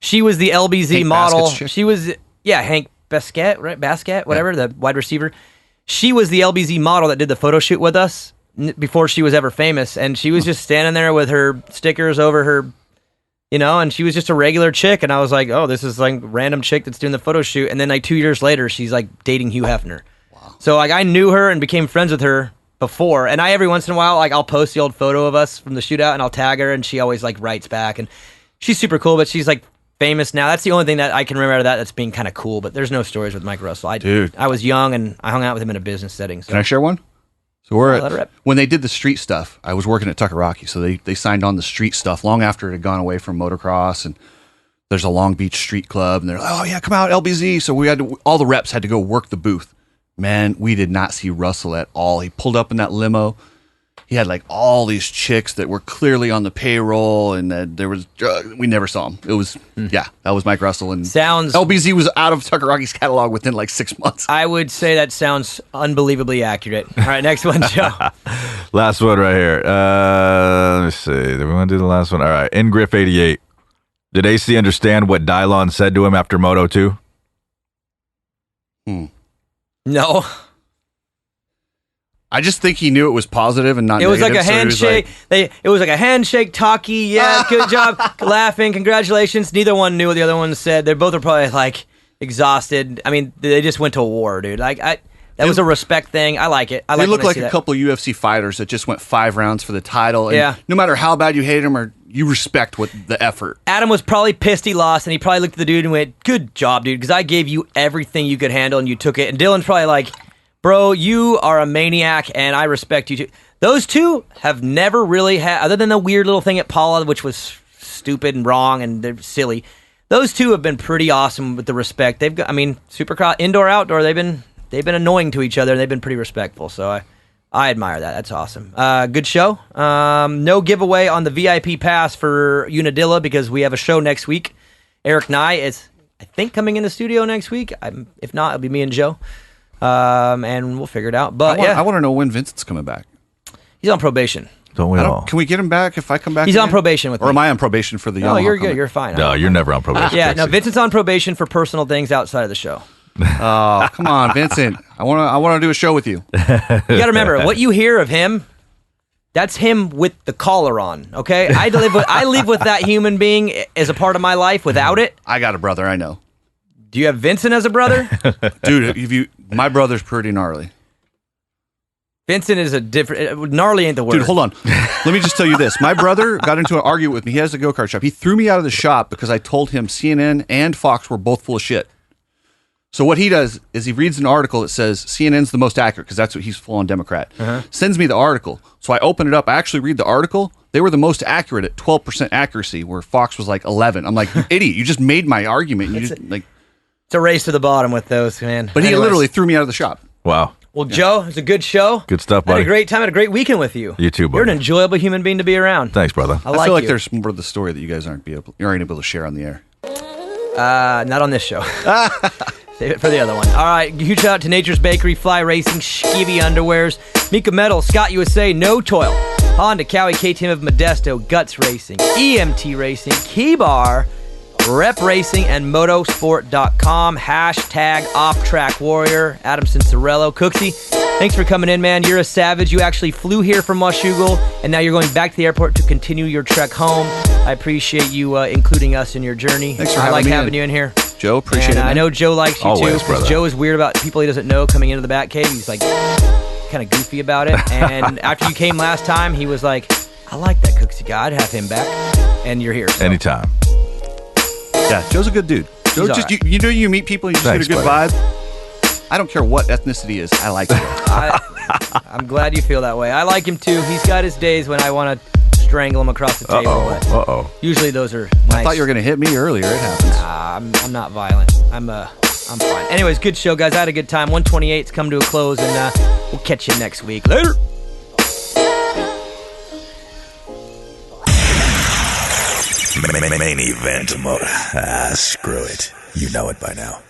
She was the LBZ Hank model. Baskett's chick? She was, Hank Basket, right? Basket, whatever, the wide receiver. She was the LBZ model that did the photo shoot with us before she was ever famous, and she was just standing there with her stickers over her, and she was just a regular chick, and I was like, oh, this is like a random chick that's doing the photo shoot, and then like 2 years later, she's like dating Hugh Hefner. Wow. So like I knew her and became friends with her before, and I every once in a while, like I'll post the old photo of us from the shootout, and I'll tag her, and she always like writes back, and she's super cool, but she's like famous now. That's the only thing that I can remember out of that's being kind of cool, but there's no stories with Mike Russell. I was young, and I hung out with him in a business setting. So. Can I share one? So let her rip. when they did the street stuff, I was working at Tucker Rocky, so they signed on the street stuff long after it had gone away from motocross, and there's a Long Beach street club, and they're like, oh yeah, come out, LBZ. So all the reps had to go work the booth. Man, we did not see Russell at all. He pulled up in that limo. He had like all these chicks that were clearly on the payroll, and there was we never saw him. It was that was Mike Russell, and LBZ was out of Tucker Rocky's catalog within like 6 months. I would say that sounds unbelievably accurate. All right, next one, Joe. Last one right here. Let me see. Do we want to do the last one? All right. In Griff 88. Did AC understand what Dylon said to him after Moto 2? No. I just think he knew it was positive and not It was negative, like a so he was handshake. It was like a handshake, talkie. Yeah, good job, laughing, congratulations. Neither one knew what the other one said. They both were probably like exhausted. I mean, they just went to war, dude. That was a respect thing. I like it. They look like a couple of UFC fighters that just went 5 rounds for the title. And yeah. No matter how bad you hate him or you respect the effort. Adam was probably pissed he lost, and he probably looked at the dude and went, good job, dude, because I gave you everything you could handle, and you took it. And Dylan's probably like, bro, you are a maniac, and I respect you too. Those two have never really had, other than the weird little thing at Paula, which was stupid and wrong, and they're silly. Those two have been pretty awesome with the respect. They've got, Supercross, indoor, outdoor, they've been annoying to each other, and they've been pretty respectful, so I admire that. That's awesome. Good show. No giveaway on the VIP pass for Unadilla because we have a show next week. Eric Nye is, I think, coming in the studio next week. If not, it'll be me and Joe. And we'll figure it out. But I want to know when Vincent's coming back. He's on probation. Don't we all? Can we get him back if I come back? He's again? on probation with me. Or am I on probation for the Yamaha? No, you're good. comment? You're fine. No, you're never on probation. Yeah, no, Cooksey. Vincent's on probation for personal things outside of the show. Oh, come on, Vincent. I want to do a show with you. You got to remember, what you hear of him, that's him with the collar on, okay? I live with that human being as a part of my life. Without it, I got a brother, I know. Do you have Vincent as a brother? Dude, my brother's pretty gnarly. Vincent is a different... Gnarly ain't the word. Dude, hold on. Let me just tell you this. My brother got into an argument with me. He has a go-kart shop. He threw me out of the shop because I told him CNN and Fox were both full of shit. So what he does is he reads an article that says CNN's the most accurate because that's what he's full on Democrat. Sends me the article. So I open it up. I actually read the article. They were the most accurate at 12% accuracy where Fox was like 11. I'm like, you idiot. You just made my argument. It's a race to the bottom with those, man. But he literally threw me out of the shop. Wow. Well, Joe, it's a good show. Good stuff, I had buddy. a great time. Had a great weekend with you. You too, buddy. You're an enjoyable human being to be around. Thanks, brother. I feel like there's more of the story that you guys aren't able to share on the air. Not on this show. Save it for the other one. All right, huge shout out to Nature's Bakery, Fly Racing, Skivvy Underwears, Mika Metal, Scott USA, No Toil, Honda, Cowie, KTM of Modesto, Guts Racing, EMT Racing, Key Bar, Rep Racing, and motosport.com. #OffTrackWarrior. Adam Cincerello. Cooksey, thanks for coming in, man. You're a savage. You actually flew here from Washougal, and now you're going back to the airport to continue your trek home. I appreciate you including us in your journey. Thanks for I like having me you in here. Joe, appreciate it. I know Joe likes you Always, too, because brother. Joe is weird about people he doesn't know coming into the Batcave. He's like kind of goofy about it. And after you came last time, he was like, I like that Cooksey guy. I'd have him back. And you're here. So. Anytime. Yeah, Joe's a good dude. Joe, He's just all right. you know, you meet people, and you just Thanks, get a good buddy. vibe. I don't care what ethnicity is. I like him. I'm glad you feel that way. I like him too. He's got his days when I want to strangle him across the table. But usually those are nice. I thought you were going to hit me earlier. It happens. I'm not violent. I'm fine. Anyways, good show, guys. I had a good time. 128's come to a close, and we'll catch you next week. Later. Main event motor. Screw it. You know it by now.